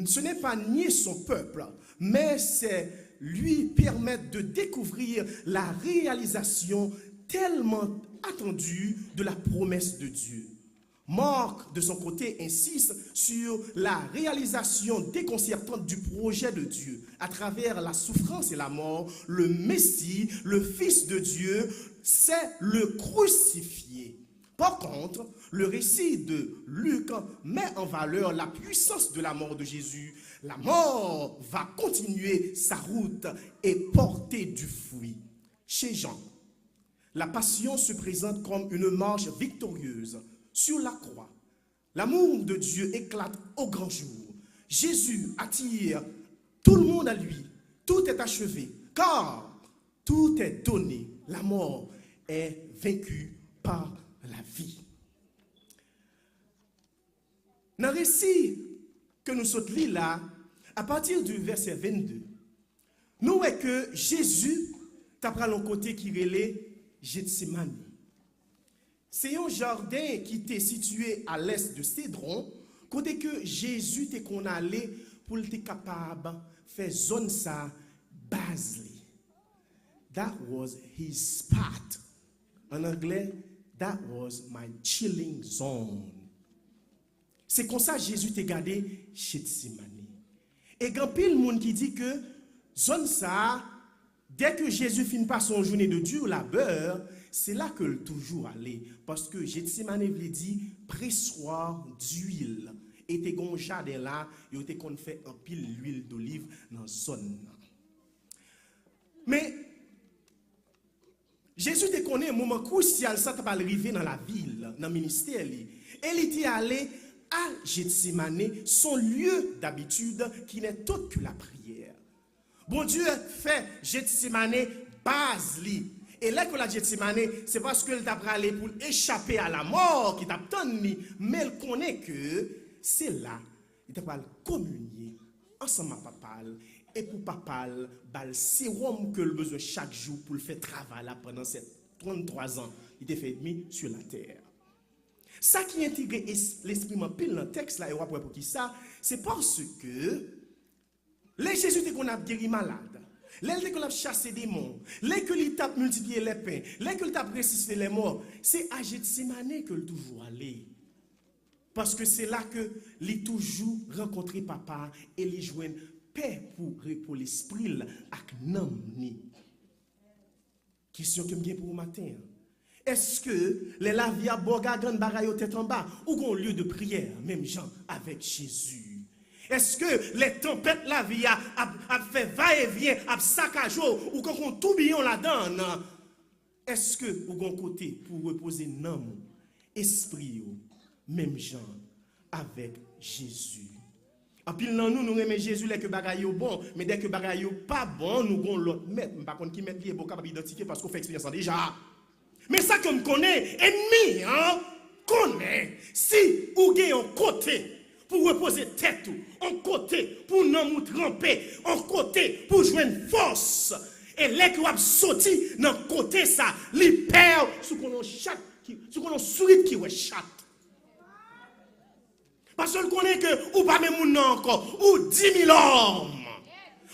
ce n'est pas nier son peuple, mais c'est lui permettre de découvrir la réalisation tellement attendue de la promesse de Dieu. Marc, de son côté, insiste sur la réalisation déconcertante du projet de Dieu. À travers la souffrance et la mort, le Messie, le Fils de Dieu, c'est le crucifié. Par contre, le récit de Luc met en valeur la puissance de la mort de Jésus. La mort va continuer sa route et porter du fruit. Chez Jean, la passion se présente comme une marche victorieuse sur la croix. L'amour de Dieu éclate au grand jour. Jésus attire tout le monde à lui. Tout est achevé, car tout est donné. La mort est vaincue par la vie. Dans le récit que nous sommes là, à partir du verset 22, nous voyons que Jésus t'apprend l'autre côté qui relait Gethsémani. C'est un jardin qui était situé à l'est de Cédron, côté que Jésus était qu'on allait pour être capable de faire zone ça basely. That was his spot. En anglais, that was my chilling zone. C'est comme ça que Jésus t'a gardé Gethsémani. Et il y a pile monde qui dit que zone ça, dès que Jésus finit par son journée de dur labeur, c'est là que toujours allé. Parce que Gethsémani veut dire pressoir d'huile. Et t'es gon jardin là, il était qu'on fait un pile l'huile d'olive dans zone. Mais Jésus te connaît un moment crucial, ça t'a pas arrivé dans la ville, dans le ministère. Et il était allé à Gethsémani, son lieu d'habitude qui n'est autre que la prière. Bon Dieu fait Gethsémani base li. Et là que la Gethsémani, c'est parce qu'elle t'a allé pour échapper à la mort qui t'a tenu, mais elle connaît que c'est là, il t'a pas communier ensemble à papa et pour papa, bal sérum que le besoin chaque jour pour le faire travailler là pendant ces 33 ans, il t'a fait mis sur la terre. Ça qui intègre l'esprit en pile dans le texte là et pour qui ça, c'est parce que les Jésus qu'on a guéri malade. L'elle qu'on a chassé des démons, l'elle que il tape multiplié les pains, l'elle que il tape ressuscité les morts, c'est à Gethsémane que le toujours allé. Parce que c'est là que il toujours rencontré papa et il joint paix pour l'esprit avec nam ni. Question que me pour matin. Est-ce que les lavia boga grande bagaille tête en bas ou gon lieu de prière même gens avec Jésus? Est-ce que les tempêtes la vie a fait va-et-vient, a saccage ou quand on tourbillon la donne? Est-ce que ou gon côté pour reposer non esprit même gens avec Jésus? En pile nan nous aimons Jésus les que bagaille bon, mais dès que bagaille pas bon, nous gon l'autre mettre par contre qui met pied pour capable identifier parce qu'on fait expérience déjà. Mais ça que me connaît ennemi hein, connaît si ou gagne un côté pour reposer tête, un côté pour non tremper, un côté pour jouer une force. Et les qui ont sorti dans côté ça, les perd sous qu'on chat, sous qu'on sourit qui ouais chat. Parce qu'on connaît que ou pas même moun encore, ou 10 000 hommes.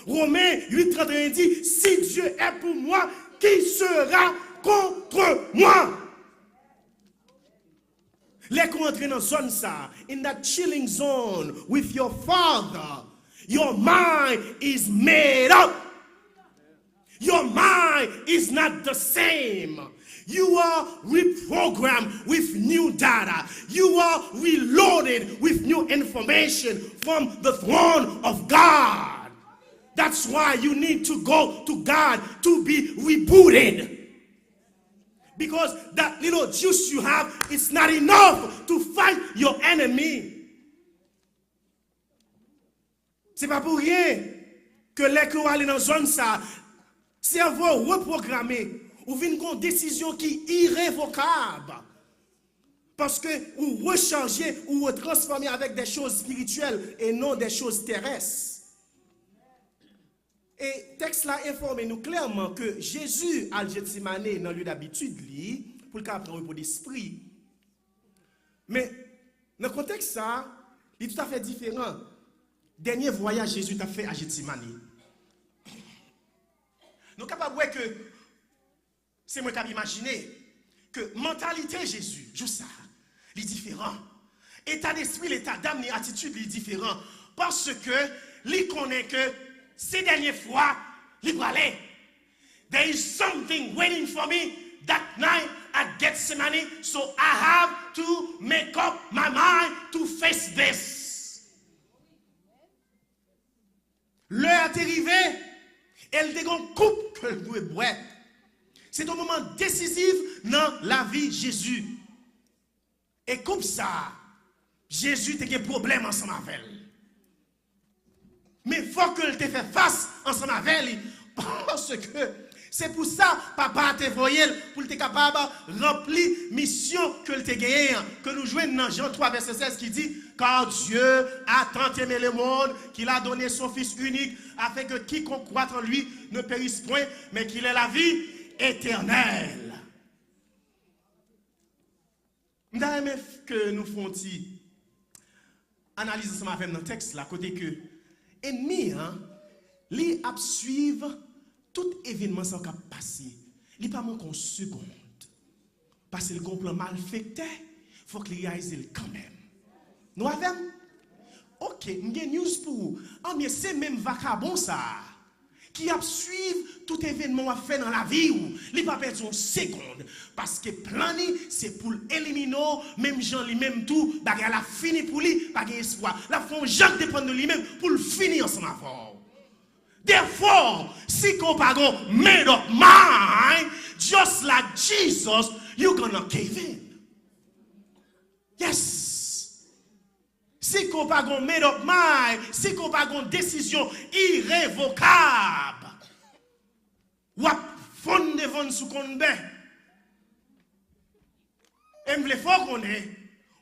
Romains 8:31 dit, si Dieu est pour moi, qui sera contre moi? Les qu'on entre dans zone ça, in that chilling zone with your father, your mind is made up. Your mind is not the same. You are reprogrammed with new data. You are reloaded with new information from the throne of God. That's why you need to go to God to be rebooted. Because that little juice you have is not enough to fight your enemy. C'est pas pour rien que les qui aller dans zone ça, cerveau reprogrammé, ou vient une décision qui est irrévocable. Parce que ou rechanger ou retransformer avec des choses spirituelles et non des choses terrestres. Et texte là informe nous clairement que Jésus à Gethsémane dans lieu d'habitude pour le cas prendre repos d'esprit. Mais dans le contexte ça, il est tout à fait différent. Dernier voyage Jésus t'a fait à Gethsémane. Nous sommes capables de voir que c'est moi qui ai imaginé que mentalité Jésus, juste ça, il est différent. État d'esprit, l'état d'âme, l'attitude, il est différent. Parce que, il connaît que ces dernières fois, il va aller. There is something waiting for me that night at Gethsemane, so I have to make up my mind to face this. L'heure est arrivée, elle a une coupe que elle doit boire. C'est un moment décisif dans la vie de Jésus. Et comme ça, Jésus a un problème ensemble avec elle. Mais il faut qu'elle te fasse face ensemble avec elle. Parce que c'est pour ça papa te voyé pour être capable de remplir la mission que te gagnée. Que nous jouons dans Jean 3, verset 16 qui dit, car Dieu a tant aimé le monde qu'il a donné son Fils unique afin que quiconque croit en lui ne périsse point, mais qu'il ait la vie éternelle. Je aimé que nous fassions analyse ensemble avec dans le texte là, côté que ennemi, li a suivre tout événement qui a passé. Il pas manqué une seconde. Parce que le plan mal fait, il faut qu'il réalise quand même. Nous avons? Ok, j'ai une news pour vous. Ah, mais c'est même vacabon ça. Qui a suivi tout événement à faire dans la vie ou il pas perdre une seconde parce que plani c'est pour éliminer même Jean lui même tout bagarre la fini pour lui pas espoir la font Jacques dépend de lui-même pour le finir ensemble avec. Therefore, si qu'on pas made up mind just like Jesus, you're gonna cave in. Yes. Si qu'on pas made up mind, si qu'on pas décision irrévocable, ou à fond devant sous qu'on bé. Et m'vle faut qu'on est,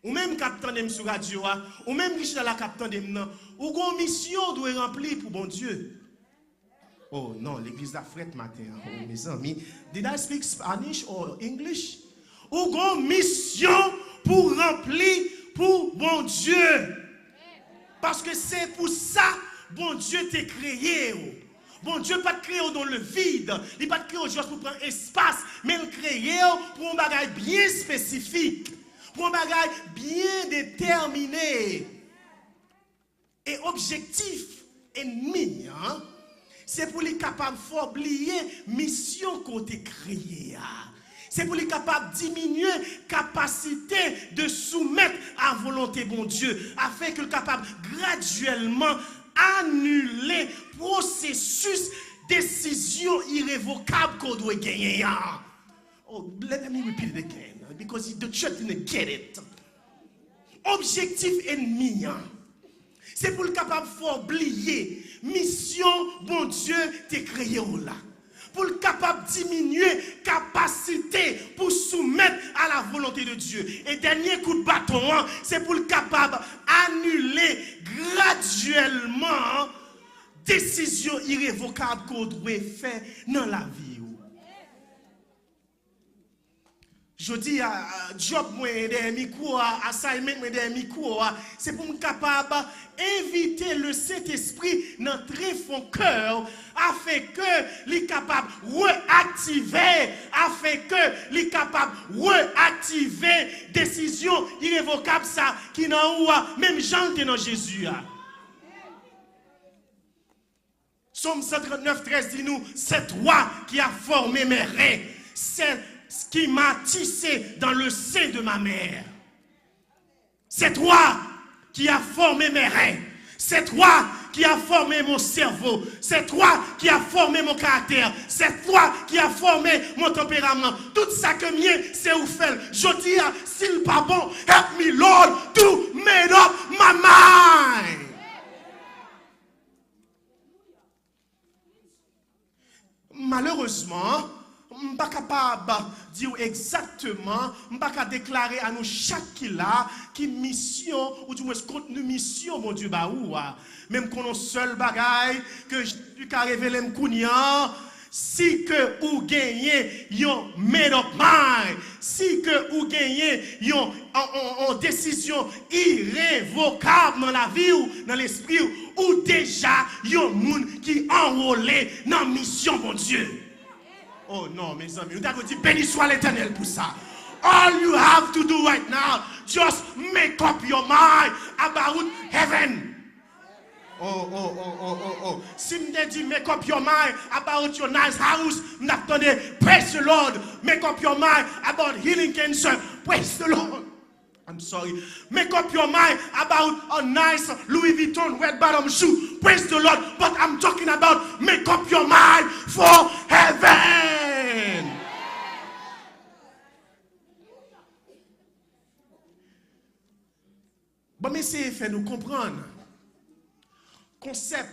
ou même capitaine dem sur radio, ou même qui dans la capitaine dem nan, ou gon mission doit remplir pour bon Dieu. Oh non, l'église la frette matin, oh, mes amis. Did I speak Spanish or English? Ou gon mission pour remplir pour bon Dieu. Parce que c'est pour ça bon Dieu t'a créé. Bon Dieu pas créé dans le vide, il pas créé juste pour prendre espace, mais il créé pour un bagage bien spécifique, pour un bagage bien déterminé. Et objectif ennemi, hein, c'est pour les capables de oublier mission qu'on a créée. C'est pour les capables de diminuer capacité de soumettre à volonté bon Dieu, afin que le capable graduellement annuler processus décision irrévocable qu'on doit gagner. Oh, let me repeat it again, because the church didn't get it. Objectif ennemi, c'est pour le capable de oublier mission bon Dieu t'es créé là. Pour le capable de diminuer capacité pour soumettre à la volonté de Dieu. Et dernier coup de bâton, c'est pour le capable annuler graduellement décision irrévocable qu'on doit faire dans la vie. Je dis à job moi des micro assignment moi des micro c'est pour me capable inviter le Saint-Esprit dans très fond cœur afin que les capable réactiver décision irrévocable ça qui dans ou même Jean qui dans Jésus. Somme 139 13 dit nous c'est toi qui as formé mes reins, c'est ce qui m'a tissé dans le sein de ma mère. C'est toi qui as formé mes reins. C'est toi qui as formé mon cerveau. C'est toi qui as formé mon caractère. C'est toi qui as formé mon tempérament. Tout ça que mien, c'est où faire. Je dis, s'il pas bon, help me Lord to make up my mind. Malheureusement, je ne suis pas capable de dire exactement, je ne suis pas capable de déclarer à nous chaque qui mission, ou du moins contenu mission, mon Dieu, même qu'on a un seul bagaille que Jésus a révélé si que ou gagnez yon made up mind, si que ou gagnez yon en décision irrévocable dans la vie ou dans l'esprit ou déjà yon moun qui enrôlé dans mission, mon Dieu. Oh non, mes amis, nous avons dit béni soit l'Éternel pour ça. All you have to do right now, just make up your mind about heaven. Oh. Si me dit make up your mind about your nice house, m'attendez, praise the Lord. Make up your mind about healing cancer, praise the Lord. I'm sorry. Make up your mind about a nice Louis Vuitton red bottom shoe. Praise the Lord. But I'm talking about make up your mind for heaven. Bon, mais c'est fait nous comprendre. Concept.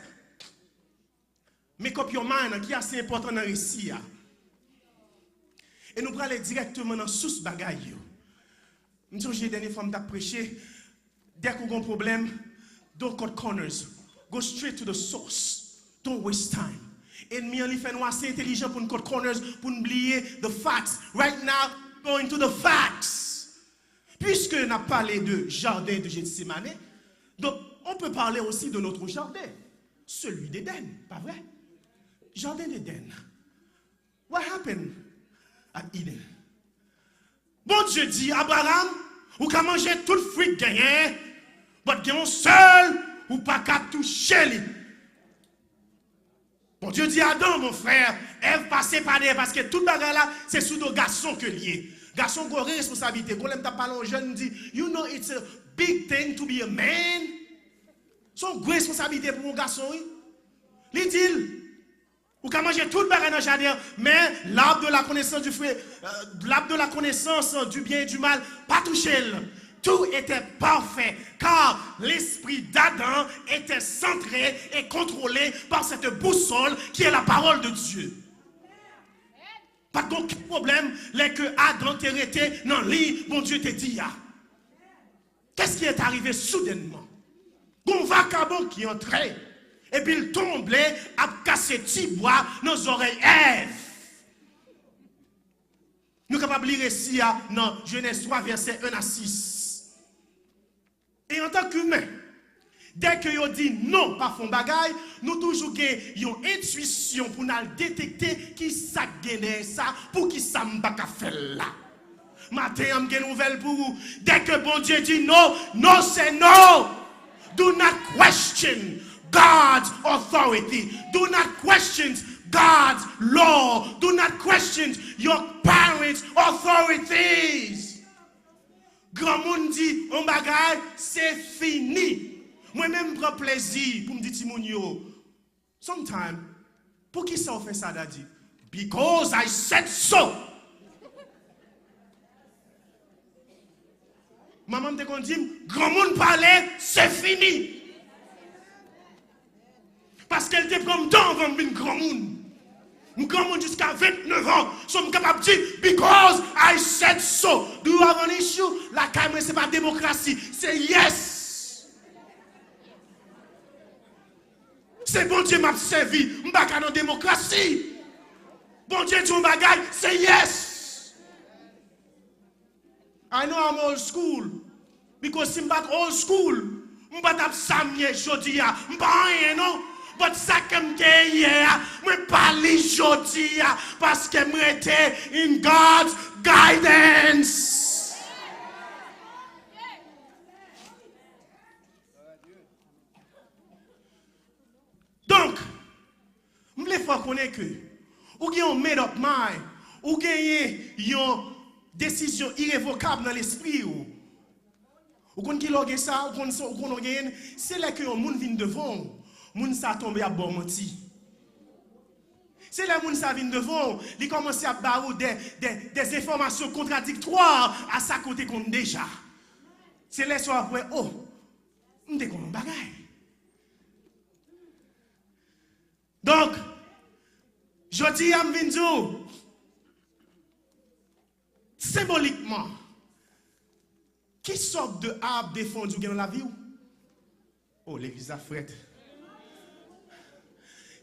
Make up your mind qui est assez important dans le récit. Et nous allons aller directement dans la source bagaille. Nous j'ai dernière fois que prêché, dès qu'on a un problème, don't cut corners. Go straight to the source. Don't waste time. Et nous sommes assez intelligents pour nous cut corners, pour nous oublier the facts. Right now, going to the facts. Puisque nous avons parlé de jardin de Gethsémane, donc on peut parler aussi de notre jardin, celui d'Éden, pas vrai? Jardin d'Éden. What happened at Eden? Bon Dieu dit, Abraham, ou qu'à manger tout fruit gagné, mais gagne seul, ou pas qu'à toucher lui. Bon Dieu dit, Adam, mon frère, Ève passez par derrière, parce que tout bagarre là, c'est sous nos garçons que lié. Garçon qui a responsabilité. Quand on parle aux jeunes, dit, you know, it's a big thing to be a man. Son grosse responsabilité pour un garçon, oui. Il dit, ou qu'à manger tout le bagage dans le jardin, mais l'arbre de la connaissance du fruit, l'arbre de la connaissance du bien et du mal, pas touché. Tout était parfait, car l'esprit d'Adam était centré et contrôlé par cette boussole qui est la parole de Dieu. Pas de problème, les que Adam t'est resté dans le lit, bon Dieu t'a dit. Qu'est-ce qui est arrivé soudainement? Un vagabond qui entrait. Et puis il tombait à casser petit bois dans nos oreilles Ève. Nous sommes capables de lire ici dans Genèse 3, verset 1 à 6. Et en tant qu'humain, Dès que yo dit non, pas font bagay, nous toujours une intuition pour nous détecter qui ça gagne ça, pour qui ça m'baka faire là. Matin, on a une nouvelle pour vous. Dès que bon Dieu dit non, non c'est non. Do not question God's authority. Do not question God's law. Do not question your parents' authorities. Grand monde dit, on bagay, c'est fini. Moi-même, je prends plaisir pour me dire, Timonio, sometimes, pour qui ça on fait ça, Daddy? Because I said so. Maman me dit, grand monde parlait, c'est fini. Parce qu'elle te prend temps avant de venir grand monde. Un grand monde jusqu'à 29 ans, sommes capables de dire, because I said so. Do you have an issue? La Cameroun, ce n'est pas démocratie, c'est yes. C'est bon Dieu m'a servi, m'baka dans démocratie. Bon Dieu dit un bagay, c'est yes. I know I'm old school. Because I'm back old school. M'ba tap samye jodi ya. M'ba rien non. But ça comme hier, m'pa parli jodi ya parce que m'étais in God's guidance. Donc, je voulais faire connaître que, ou avez un made up mind, ou avez une décision irrévocable dans l'esprit, ou qui l'a ça, ou c'est là que un monde vient devant, moun ça tombe à bon menti. C'est là que moun ça vient devant, il commence à barrer des informations contradictoires à sa côté qu'on déjà. C'est là soit après, oh, on déconne un bagay. Donc, je dis à Mbinzo, symboliquement, qui sort de arbre défendu dans la vie? Oh, l'église a frette.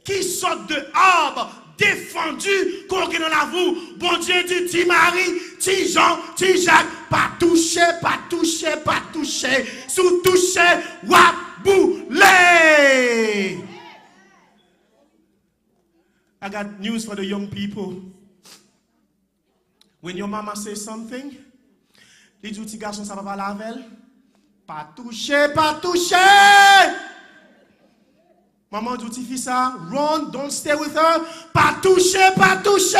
Qui sort de arbre défendu qu'on dans la vie? Bon Dieu dit, ti Marie, ti Jean, ti Jacques, pas toucher, pas toucher, pas toucher. Sous toucher, wap boulé. I got news for the young people. When your mama says something, les petits garçons, ça va pas la veille. Pas toucher, pas toucher. Maman dit, fils ça, run, don't stay with her. Pas toucher, pas toucher.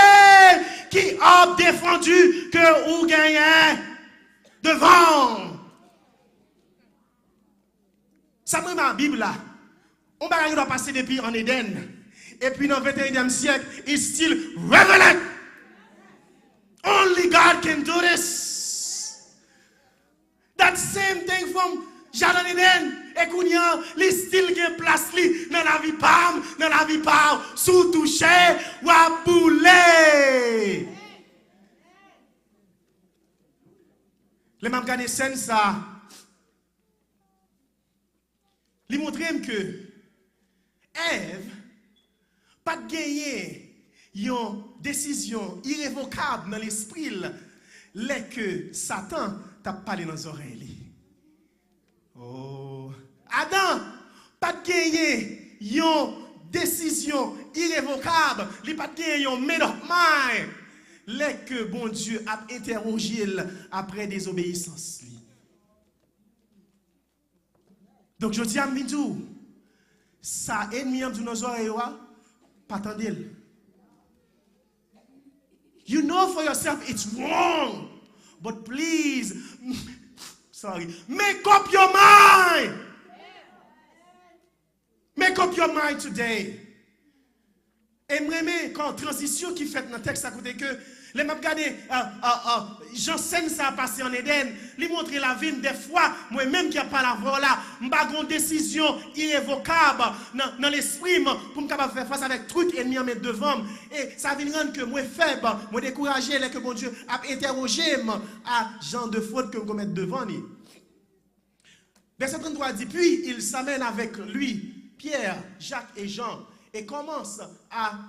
Qui a défendu que ou gagne devant. Ça me ma Bible là. On va doit passer depuis en Éden. Et puis dans le 21e siècle, it's still relevant. Only God can do this. That same thing from Jardin Eden. Et qu'on y a, les still gen place li dans la vie pam, dans la vie pam, sous touché, ou à bouler. Les mêmes gars de scène ça. Li montre que Ève pas gagner une décision irrévocable dans l'esprit les que Satan t'a parlé dans les oreilles. Oh, Adam pas gagner une décision irrévocable, il pas gagner un made up mind les que bon Dieu a interrogé après désobéissance. Donc je dis à Midou, ça ennemi dans nos oreilles pas attendez. You know for yourself it's wrong. But please, sorry, make up your mind. Make up your mind today. Et moi, quand transition qui fait dans le texte à côté que les m'a regardé j'enseigne ça a passé en Éden, lui montrer la vie des fois moi-même qui a pas la voix là, m'pa gon décision irrévocable dans l'esprit pour me capable faire face avec truc ennemi en mettre devant et ça vient rendre que moi faible, moi découragé que bon Dieu a interrogé à genre de faute que vous mettre devant lui. Verset 33 dit puis il s'amène avec lui Pierre, Jacques et Jean et commence à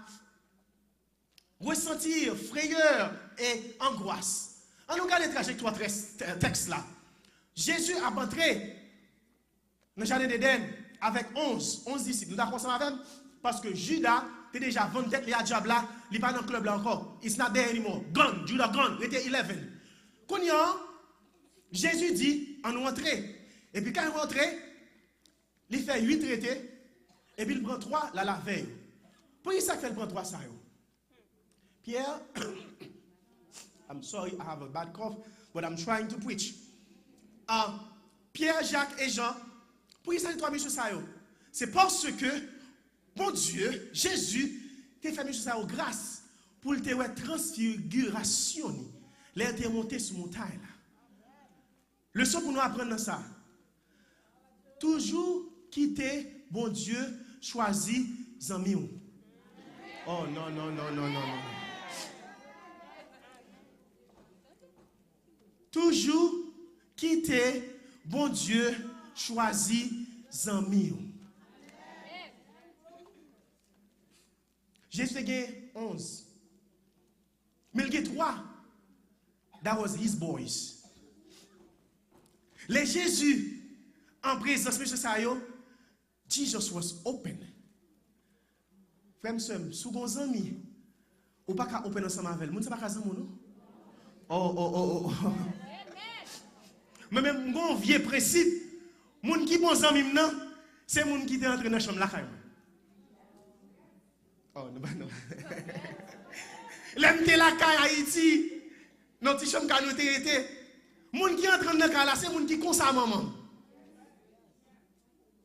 ressentir frayeur et angoisse. On nous regarde les trajectoires texte là. Jésus a entré dans le jardin d'Éden avec 11 disciples. Nous d'accord ensemble avec? Parce que Judas était déjà 20 têtes, il y a diable là, il n'est pas dans le club là encore. It's not there anymore. Gone, Judas gone, il était 11. Quand Jésus dit, on rentre. Et puis quand il rentre, il fait 8 traités, et puis il prend 3 la veille. Pourquoi ça fait il prend 3 ça? Pierre, I'm sorry, I have a bad cough, but I'm trying to preach. Pierre, Jacques et Jean, pourquoi ça fait 3 messieurs ça? C'est parce que, mon Dieu, Jésus, t'a fait messieurs ça grâce pour te transfiguration. L'air t'est monté sur montagne. Le son pour nous apprendre dans ça. Toujours quitter, bon Dieu, choisi zami. Oh non, non, non, non, non, non. Toujours quitter, bon Dieu, choisi zami. Jésus a 11. Mais il y a 3. That was his boys. Les Jésus, en présence de M. Sayo, Jesus was open. Frère, sous vos amis, ou pas qu'à open ensemble avec vous, ne pas qu'à zamo, non? Oh. Mais même, mon vieux principe, moun qui bon amis, c'est moun qui est entré dans la chambre là. Oh, non. L'aime la caille Haïti, notre petit chambre qui nous été. Moun qui entre dans la caille là, c'est moun qui consa maman.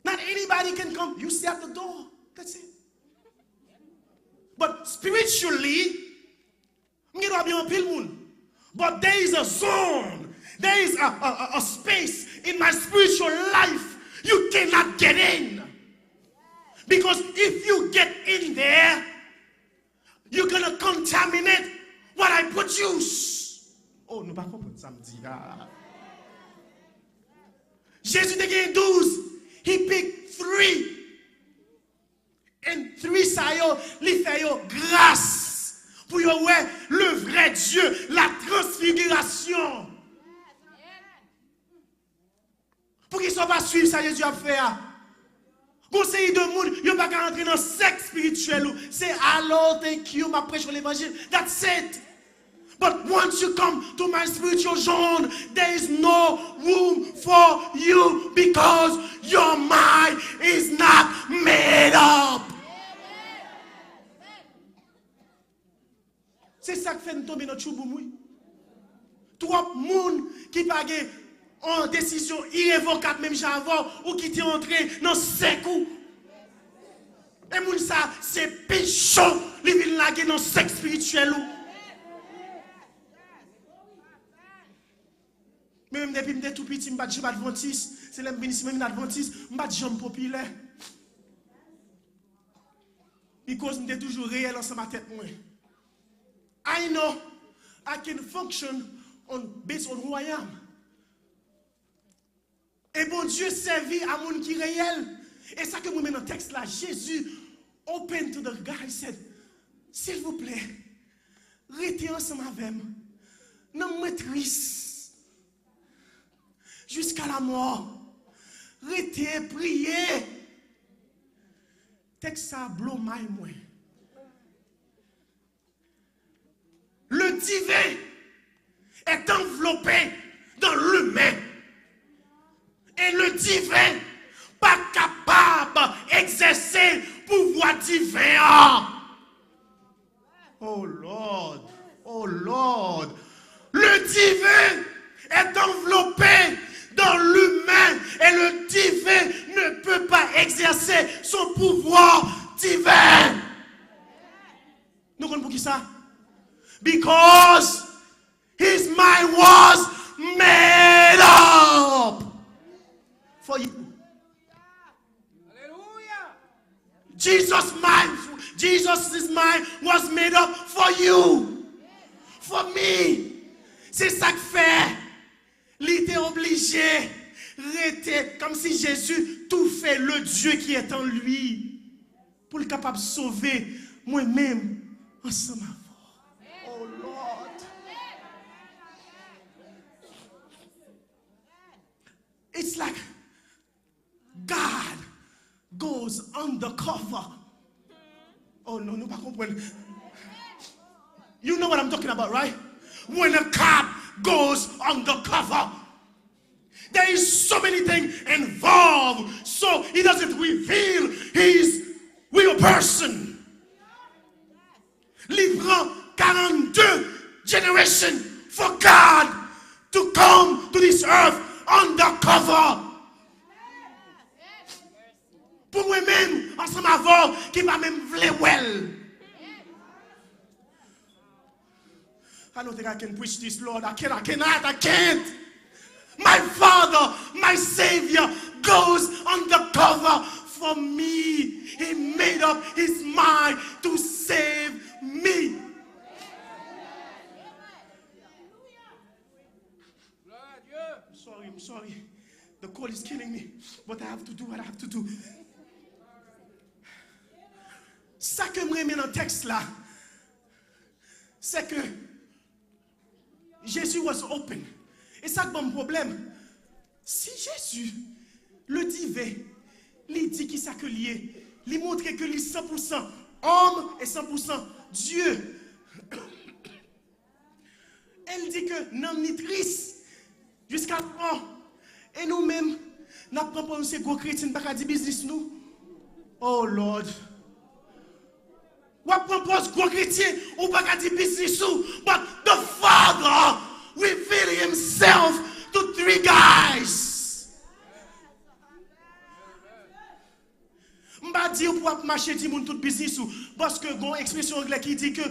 Not anybody can come. You stay at the door. That's it. But spiritually, you don't have to be. But there is a zone. There is a space in my spiritual life you cannot get in. Because if you get in there, you're going to contaminate what I produce. Oh, nous ne pouvons pas samedi là. Jésus a gagné 12. He picked 3. And 3 ça li fait grâce pour yo ouais le vrai Dieu, la transfiguration. Pour qu'ils ne soient pas suivre ça Jésus a fait. Conseil de monde, yo pas qu'à rentrer dans le sexe spirituel. C'est alors thank you m'a prêché l'évangile. That's it. But once you come to my spiritual zone, there is no room for you because your mind is not made up. C'est ça qui fait nous tomber dans le chouboumoui. Trop de monde qui pague en décision irrévocable même avant ou qui t'est entré dans 5 coups. Et moun ça c'est péchon, li vinn laguer dans sexe spirituel ou. Même depuis m'étais tout petit, m'pas jamais adventiste, c'est l'aime venir même adventiste, m'pas jamais populaire. Because m'étais toujours réel ensemble ma tête moi. I know I can function based on who I am. Et bon Dieu servit à mon qui réel. Et ça que moi mets dans le texte là, Jésus open to the guy said, s'il vous plaît, restez ensemble avec moi. Non maîtrise jusqu'à la mort. Restez, priez. Texte ça blow my moi. Le divin est enveloppé dans l'humain. Et le divin pas capable d'exercer pouvoir divin. Oh Lord, oh Lord. Le divin est enveloppé dans l'humain et le divin ne peut pas exercer son pouvoir divin. Nous comprenons pour qui ça? Because his mind was made up for you. Jesus' mind was made up for you, for me. C'est ça que fait. Il était obligé rester comme si Jésus tout fait le Dieu qui est en lui pour le capable de sauver moi-même ensemble. Oh Lord. It's like goes undercover. Oh no, no, you know what I'm talking about, right? When a cop goes undercover, there is so many things involved, so he doesn't reveal his real person. Il prend 42 generations for God to come to this earth undercover. Pour moi-même, ensemble avec qui va même vle well. I don't think I can preach this, Lord. I can't. My Father, my Savior goes undercover for me. He made up his mind to save me. I'm sorry. The cold is killing me. But I have to do what I have to do. Ça que me remet dans le texte là, c'est que Jésus was open. Et ça, bon problème. Si Jésus le dit, il dit qu'il s'est lié, il montre que il est 100% homme et 100% Dieu. Elle dit que nous sommes tristes jusqu'à quand. Et nous-mêmes, nous ne prenons pas ces gros chrétiens pour dire business nous. Oh Lord. Ou propose gros chrétien ou pas dire business nous. But the Father revealed himself to 3 guys. M'a dit pour marcher dit moun tout business ou parce que gon expression anglaise qui dit que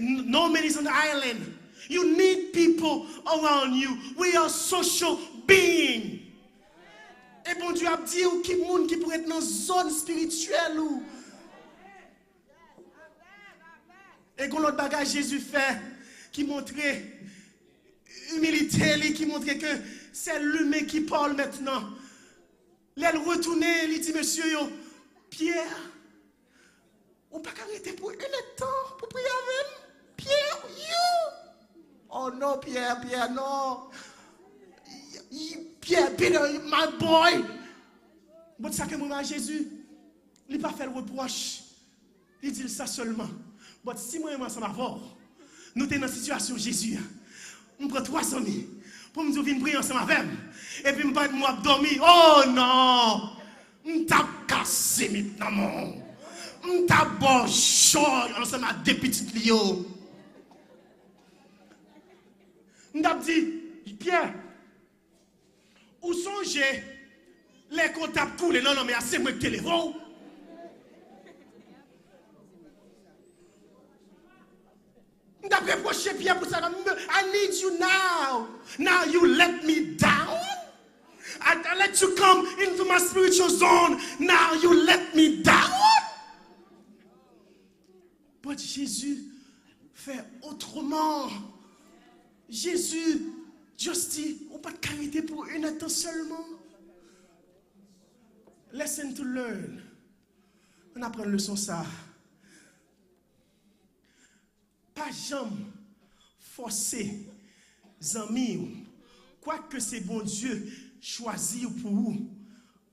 no man is on the island. You need people around you. We are social beings. Et bon Dieu a dit ou qui moun qui pourrait être dans zone spirituelle ou et qu'on l'autre bagage Jésus fait qui montrait humilité, qui montrait que c'est l'humain qui parle maintenant. L'aile retourner, il dit monsieur yo, Pierre, on pas arrêter pour un temps pour prier avec Pierre, you. Oh non Pierre, non. Pierre, Peter, my boy. Bon ça que moi Jésus, il pas fait le reproche. Il dit ça seulement. But si moi et moi ensemble avant, nous sommes dans une situation Jésus. On prend 3 amis pour nous venir prier ensemble avec. Et puis moi dormir. Oh non! On t'a cassé maintenant. On t'a bon chaud ensemble avec 2 petites lios. On t'a dit, Pierre, où songez les comptables coulés? Non, mais assez moi que téléphone. I need you now. Now you let me down. I let you come into my spiritual zone. Now you let me down. But Jésus fait autrement. Jésus juste dit, on pas de qualité pour une temps seulement. Lesson to learn. On apprend leçon ça. Pas jamais forcer amis, quoique c'est bon Dieu choisir pour vous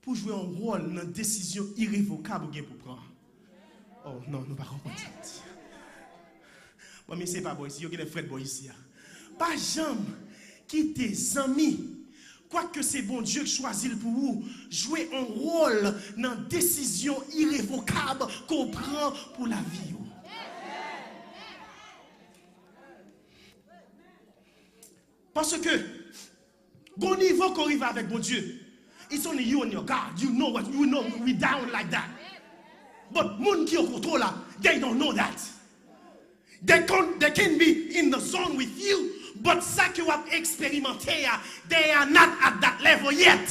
pour jouer un rôle dans une décision irrévocable pour prendre. Oh non, nous ne pouvons pas comprendre. Bon, mais c'est pas bon ici, il y a des frères ici. Pas jamais quitter amis, quoique c'est bon Dieu choisir pour vous jouer un rôle dans une décision irrévocable qu'on prend pour la vie. Parce que, bon niveau qu'on arrive avec bon Dieu, it's only you and your God. You know we down like that. But moun qui au contrôle là, they don't know that. They can be in the zone with you, but ça que vous avez expérimenté, they are not at that level yet.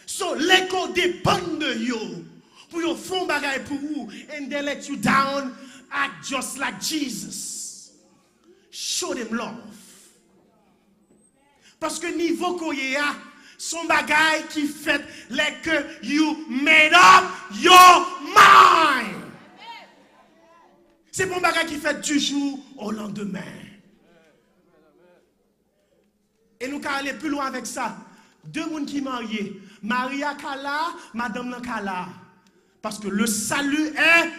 So, l'écho dépend de you. Pour you font bagaille pour vous, and they let you down, act just like Jesus. Show them love. Parce que niveau qu'on y a, son bagaille qui fait les que you made up your mind. C'est bon bagaille qui fait du jour au lendemain. Et nous allons aller plus loin avec ça. 2 personnes qui sont mariées. Maria Kala, Madame Kala. Parce que le salut est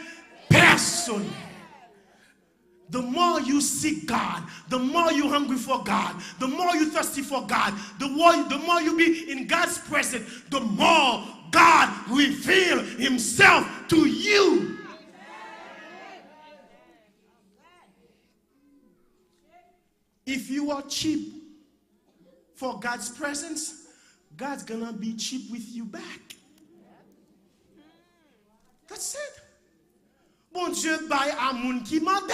personnel. The more you seek God, the more you're hungry for God, the more you're thirsty for God, the more you be in God's presence, the more God reveal himself to you. If you are cheap for God's presence, God's gonna be cheap with you back. That's it. Bon Dieu bail à moun qui mande.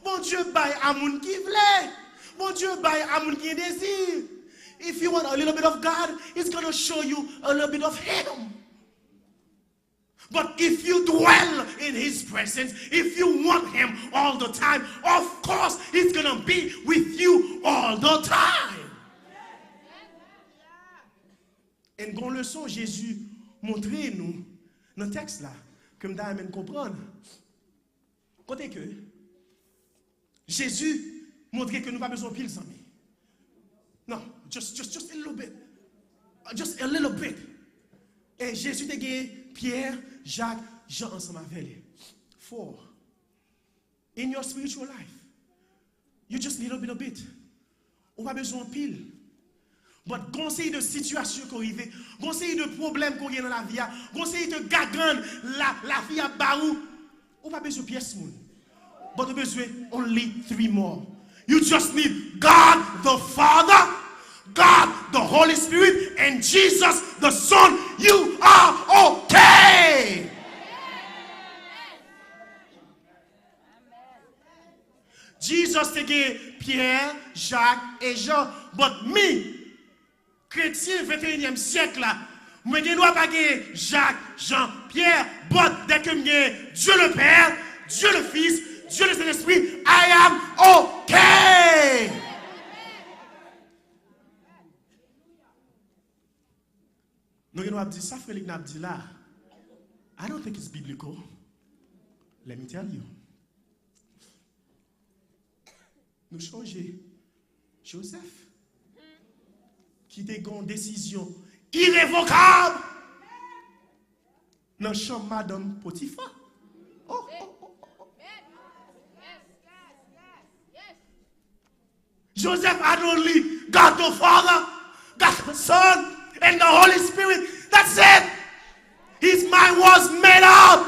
Bon Dieu bail à moun qui vle. Bon Dieu bail à moun qui désire. If you want a little bit of God, it's going to show you a little bit of him. But if you dwell in his presence, if you want him all the time, of course he's going to be with you all the time. Et une leçon Jésus montrer nous dans le texte là, comme nous devons comprendre. Côté que Jésus montrait que nous n'avons pas besoin de pile amis. Non, just a little bit. Just a little bit. Et Jésus te gagné Pierre, Jacques, Jean ensemble avec lui. 4. In your spiritual life, you just little bit of it. On n'a pas besoin de pile. But conseil de situation qu'on arrive, conseil de problème qu'on a dans la vie, conseil de gagan la vie à barou, on n'a pas besoin de pièces moun. But on a besoin only 3 more. You just need God the Father, God the Holy Spirit, and Jesus the Son. You are okay. Jesus te gave Pierre, Jacques, et Jean, but me, chrétien 21e siècle là, moi je ne dois pas gagner Jacques, Jean, Pierre, but dès que je Dieu le Père, Dieu le Fils, Dieu le Saint-Esprit, I am okay. Nous avons dit ça, Félix n'a dit là. I don't think it's biblical. Let me tell you. Nous changeons Joseph, qui a une décision irrévocable dans le champ de Madame Potiphar. Oh. Joseph had only God the Father, God the Son, and the Holy Spirit. That's it. His mind was made up.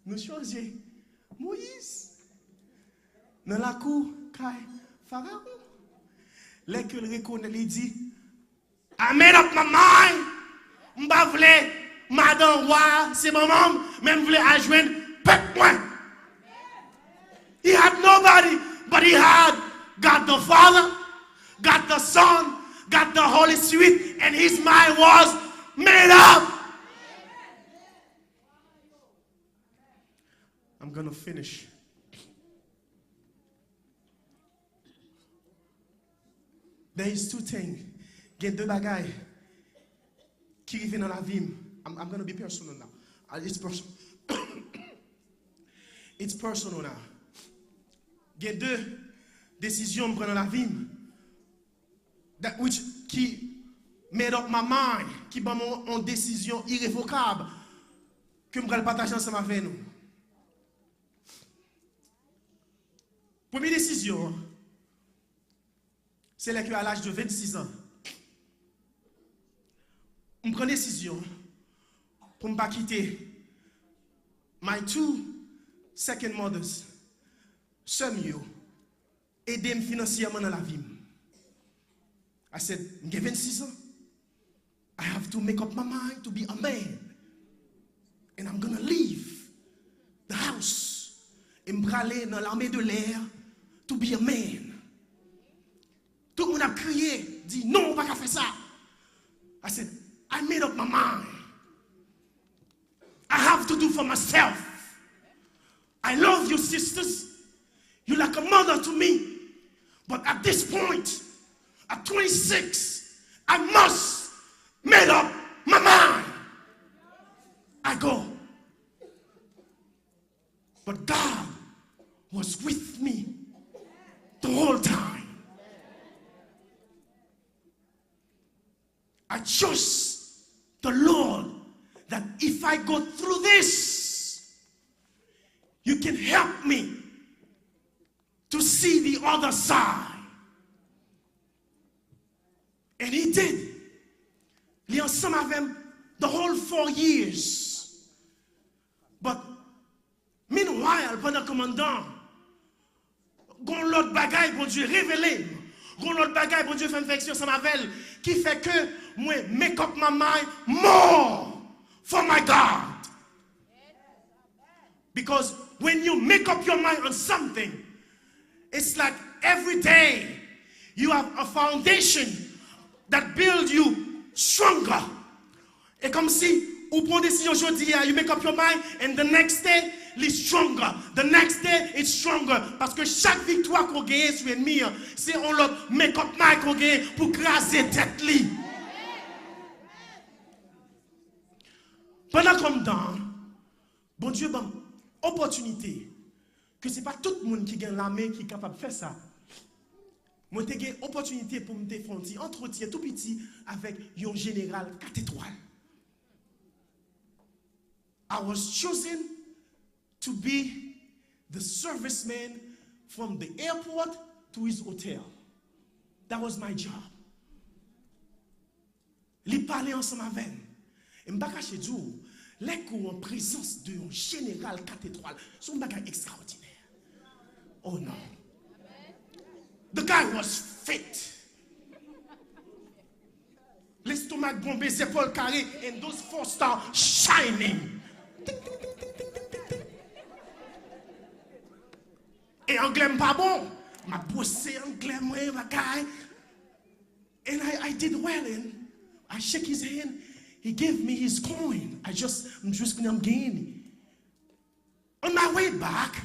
Nous changeons Moïse dans la cour de Pharaon. Là que le reconnaît, il dit, I made up my mind. M'ba vle madame roi, c'est maman, même vle adjoindre peuple moi. He had nobody, but he had God the Father, God the Son, God the Holy Spirit, and his mind was made up. I'm going to finish. There is 2 things. Il y a 2 bagailles qui arrivent dans la vie. I'm going to be personal now. It's personal. It's personal now. Il y a 2 décisions que je prends dans la vie qui made up my mind, qui prend mon décision irrévocable que je vais partager ensemble avec nous. Première décision, c'est qu'à l'âge de 26 ans, je prends une décision pour ne pas quitter my 2 second mothers, Samuel, aider financièrement dans la vie. I said, j'ai 26 ans, I have to make up my mind to be a man. And I'm going to leave the house. Et me aller dans l'armée de l'air to be a man. Tout le monde a crié, dit non, on va pas faire ça. I said, I made up my mind. I have to do for myself. I love you, sisters. You're like a mother to me. But at this point, at 26, I must make up my mind. I go. But God was with me the whole time. just the Lord that if I go through this, you can help me to see the other side. And he did. Li ensemble avec the whole 4 years. But meanwhile, pendant commandant, gon l'autre bagaille, bon Dieu révélé. Gon l'autre bagaille, bon Dieu fait une affection ensemble avec elle, qui fait que moi make up my mind more for my God. Because when you make up your mind on something, it's like every day you have a foundation that builds you stronger. Et comme si ou prend décision aujourd'hui, you make up your mind, and the next day it's stronger. The next day it's stronger. Parce que chaque victoire qu'on gagne sur l'ennemi, c'est on le make up mind qu'on gagne pour craser tête li. Pendant comme temps, bon Dieu, bon, opportunité, que ce n'est pas tout le monde qui gagne l'armée qui est capable de faire ça. Moi, j'ai une opportunité pour me faire un entretien tout petit avec un général 4 étoiles. I was chosen to be the serviceman from the airport to his hotel. That was my job. Les parler ensemble avec. Et je ne vais pas cacher du tout. Les coups en présence d'un général 4 étoiles sont des bagages extraordinaires. Oh non. The guy was fit. L'estomac bombé, les épaules carrées, and those 4 stars shining. Et anglais pas bon. Ma bossé anglais moi bagaille. And I did well, and I shake his hand. He gave me his coin. I'm just gonna gain. On my way back,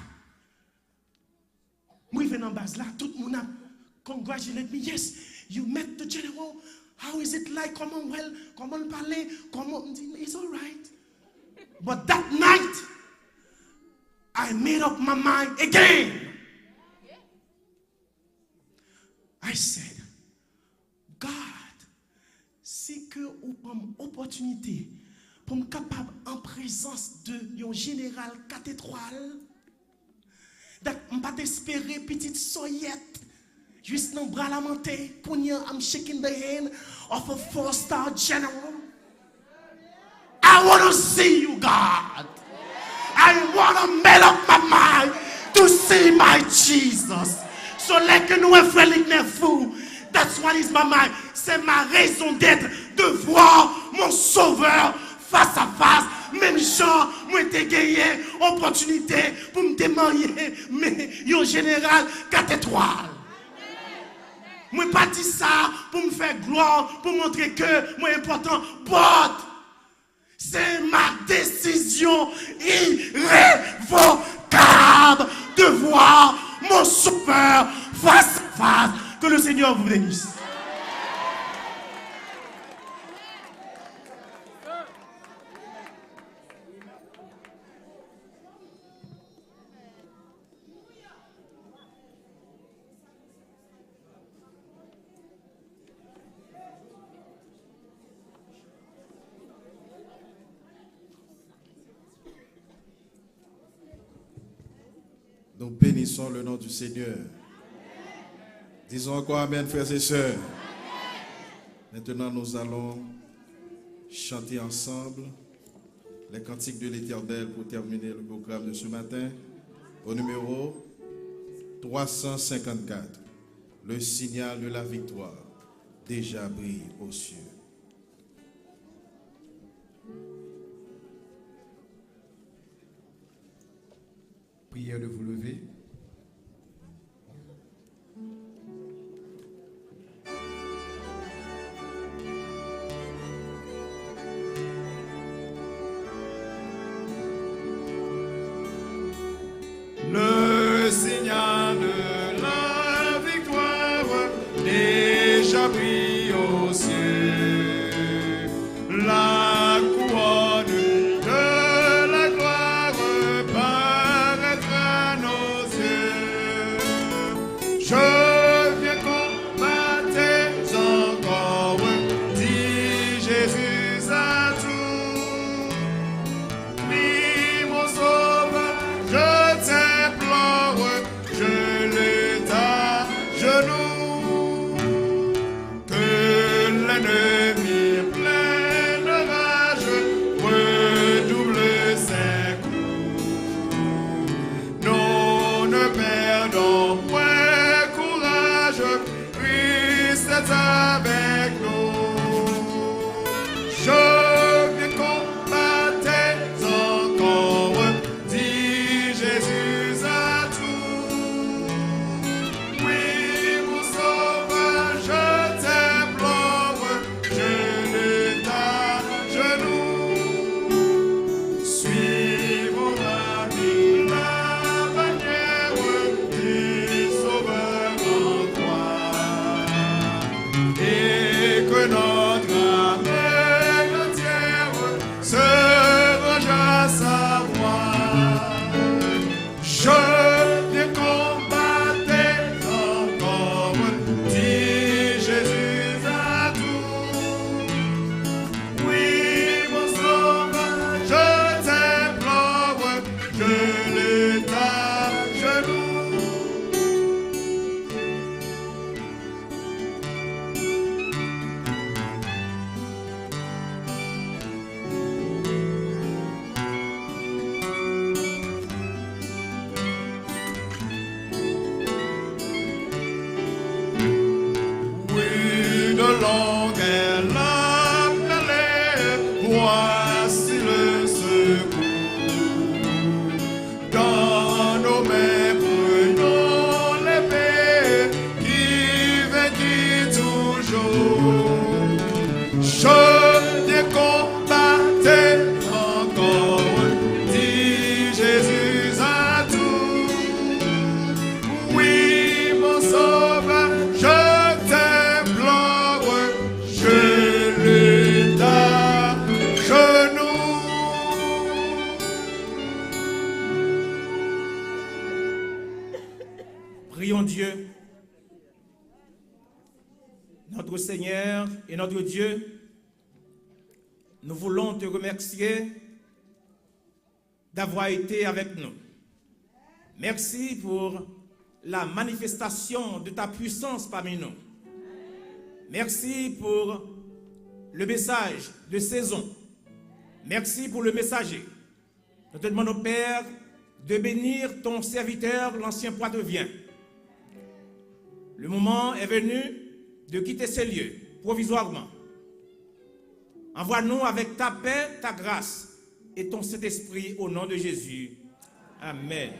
moving on Basla, tout le monde a congratulated me. Yes, you met the general. How is it like? Comment parler? It's all right. But that night, I made up my mind again. I said, God, si que ou pas une opportunité pour me capable en présence de un général 4 étoiles, on pas espérer petite soyette, juste dans bras la montée, pour I'm shaking the hand of a 4-star general. I want to see you, God. I want to make up my mind to see my Jesus. So like nous frère fou. That's what is my mind. C'est ma raison d'être de voir mon sauveur face à face. Même genre, moi t'ai gagné opportunité pour me témoigner, mais yon général 4 étoiles. Moi pas dit ça pour me faire gloire, pour montrer que moi important. But c'est ma décision irrévocable de voir mon sauveur face à face. Que le Seigneur vous bénisse. Nous bénissons le nom du Seigneur. Disons encore Amen, frères et sœurs. Maintenant, nous allons chanter ensemble les cantiques de l'Éternel pour terminer le programme de ce matin au numéro 354. Le signal de la victoire déjà brille aux cieux. Prière de vous lever. Le signal de la victoire déjà brille aux cieux. La couronne de la gloire paraîtra à nos yeux. Je viens combattre encore, dis-je Prions Dieu. Notre Seigneur et notre Dieu, nous voulons te remercier d'avoir été avec nous. Merci pour la manifestation de ta puissance parmi nous. Merci pour le message de saison. Merci pour le messager. Nous te demandons, Père, de bénir ton serviteur, l'ancien Poitevien. Le moment est venu de quitter ces lieux provisoirement. Envoie-nous avec ta paix, ta grâce et ton Saint-Esprit au nom de Jésus. Amen.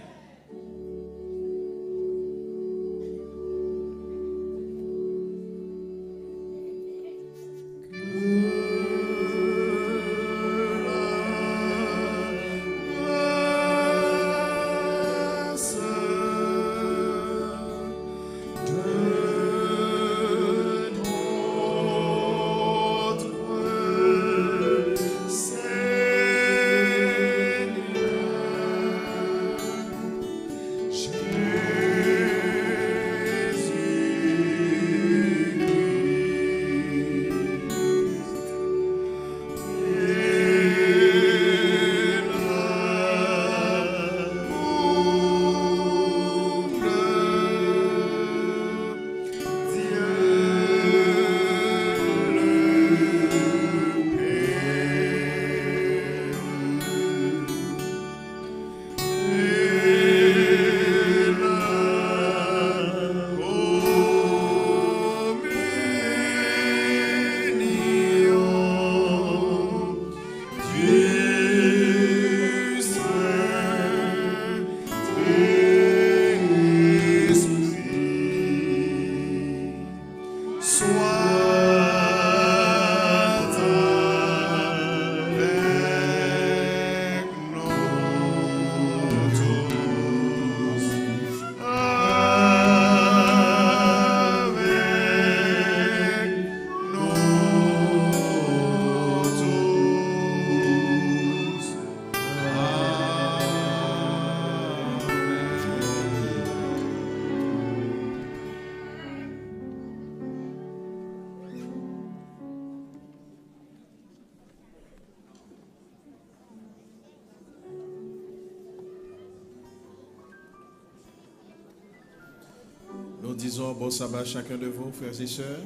Nous disons bon sabbat à chacun de vous, frères et sœurs,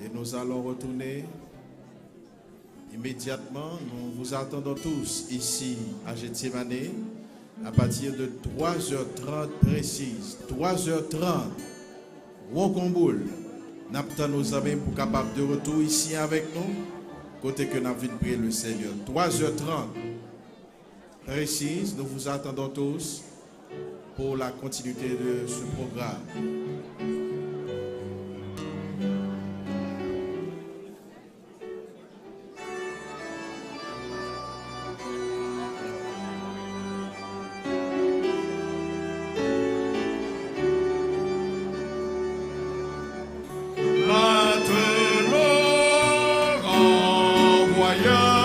et nous allons retourner immédiatement. Nous vous attendons tous ici à Gethsemane à partir de 3h30 précises. 3h30, Wokomboul, n'attend nos amis pour capable de retour ici avec nous, côté que nous avons prié le Seigneur. 3h30 précises, nous vous attendons tous pour la continuité de ce programme. Maintenant, renvoyons